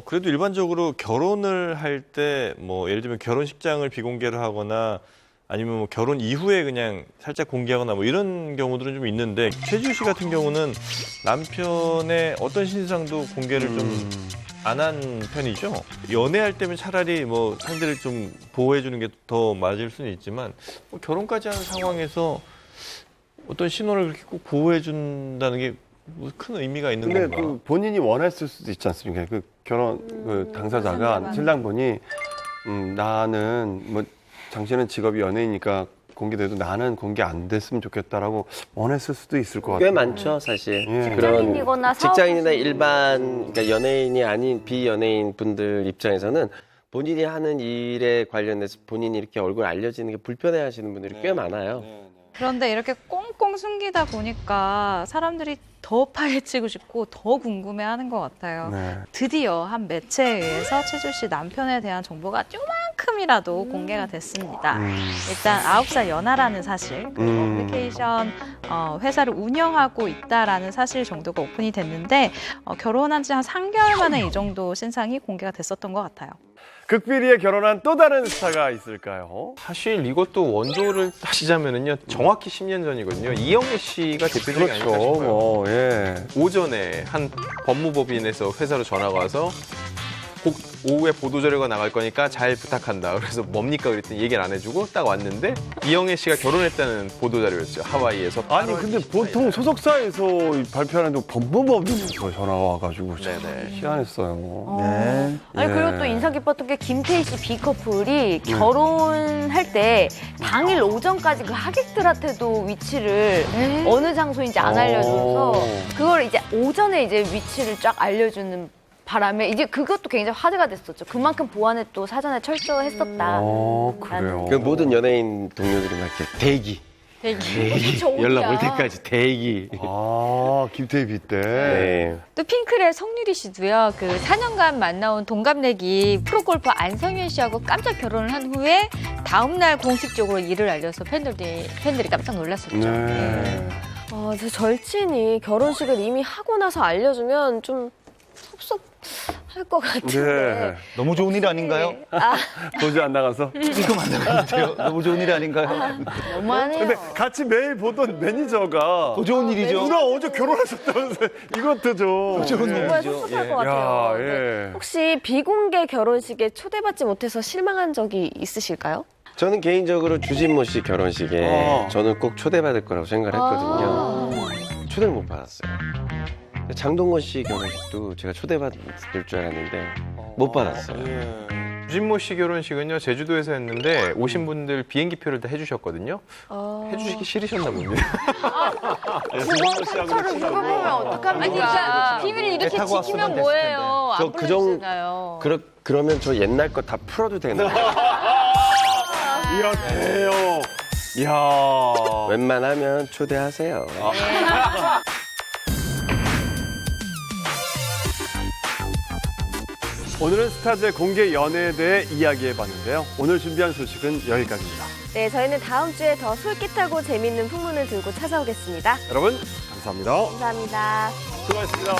그래도 일반적으로 결혼을 할 때 예를 들면 결혼식장을 비공개로 하거나 아니면 뭐 결혼 이후에 그냥 살짝 공개하거나 뭐 이런 경우들은 좀 있는데 최지우 씨 같은 경우는 남편의 어떤 신상도 공개를 좀 안 한 편이죠. 연애할 때면 차라리 뭐 상대를 좀 보호해 주는 게 더 맞을 수는 있지만 뭐 결혼까지 하는 상황에서 어떤 신호를 그렇게 꼭 보호해 준다는 게 큰 의미가 있는 근데 건가? 그 본인이 원했을 수도 있지 않습니까? 그 결혼 그 당사자가 신랑분이 나는 뭐 당신은 직업이 연예인이니까 공개돼도 나는 공개 안 됐으면 좋겠다라고 원했을 수도 있을 것 같아요. 꽤 많죠, 사실. 예. 그런 직장인이거나 직장인이나 일반 그러니까 연예인이 아닌 비연예인 분들 입장에서는 본인이 하는 일에 관련해서 본인이 이렇게 얼굴 알려지는 게 불편해하시는 분들이 꽤 많아요. 그런데 이렇게 꽁꽁 숨기다 보니까 사람들이 더 파헤치고 싶고 더 궁금해하는 것 같아요. 네. 드디어 한 매체에 의해서 최주 씨 남편에 대한 정보가 요만큼이라도 공개가 됐습니다. 일단 9살 연하라는 사실, 그리고 어플리케이션 회사를 운영하고 있다라는 사실 정도가 오픈이 됐는데 결혼한 지 한 3개월 만에 이 정도 신상이 공개가 됐었던 것 같아요. 극비리에 결혼한 또 다른 스타가 있을까요? 사실 이것도 원조를 따지자면은요 정확히 10년 전이거든요. 이영애 씨가 대표적이 아닐까 그렇죠. 싶어요. 뭐, 예. 오전에 한 법무법인에서 회사로 전화가 와서 곧 오후에 보도자료가 나갈 거니까 잘 부탁한다. 그래서 뭡니까 그랬더니 얘기를 안 해주고 딱 왔는데 이영애 씨가 결혼했다는 보도자료였죠. 하와이에서. 아니 근데 보통 소속사에서 발표하는데 법무법인에서 전화가 와가지고 참 네네. 희한했어요. 네. 아니 예. 그리고 또 인상 깊었던 게 김태희 씨 B커플이 결혼할 때 당일 오전까지 그 하객들한테도 위치를 어느 장소인지 안 알려줘서 그걸 이제 오전에 이제 위치를 쫙 알려주는 바람에 이제 그것도 굉장히 화제가 됐었죠. 그만큼 보안에 또 사전에 철저했었다. 그래요. 그 모든 연예인 동료들이 막 이렇게 대기. 연락 올 때까지 대기. 아, 김태희 B 때. 네. 또 핑클의 성유리 씨도요. 그 4년간 만나온 동갑내기 프로골퍼 안성윤 씨하고 깜짝 결혼을 한 후에 다음 날 공식적으로 이를 알려서 팬들이 깜짝 놀랐었죠. 네. 제 절친이 결혼식을 이미 하고 나서 알려주면 좀 섭섭할 것 같은데. 네. 너무 좋은 일 아닌가요? 도저히 안 나가서. 지금 안 나가는데요. 너무 좋은 일 아닌가요? 너무하네요. 근데 같이 매일 보던 매니저가 더 좋은 일이죠. 누나 어제 결혼하셨다면서 이것도 좀. 좋은 정말 일이죠. 섭섭할 예. 것 같아요. 야, 예. 네. 혹시 비공개 결혼식에 초대받지 못해서 실망한 적이 있으실까요? 저는 개인적으로 주진모 씨 결혼식에 저는 꼭 초대받을 거라고 생각을 했거든요. 초대를 못 받았어요. 장동건 씨 결혼식도 제가 초대받을 줄 알았는데 못 받았어요. 주진모 씨 결혼식은요 제주도에서 했는데 오신 분들 비행기표를 다 해주셨거든요. 해주시기 싫으셨나 봅니다. 그거 상처를 입어보면 어떡합니까? 비밀을 이렇게 타고 왔으면 지키면 됐을 뭐예요? 저 안 그 정도 보내주잖아요. 그러면 저 옛날 거 다 풀어도 되나? 이야, 대요. 이야. 웬만하면 초대하세요. 오늘은 스타들의 공개 연애에 대해 이야기해봤는데요. 오늘 준비한 소식은 여기까지입니다. 네, 저희는 다음 주에 더 솔깃하고 재밌는 풍문을 들고 찾아오겠습니다. 여러분, 감사합니다. 감사합니다. 수고하셨습니다.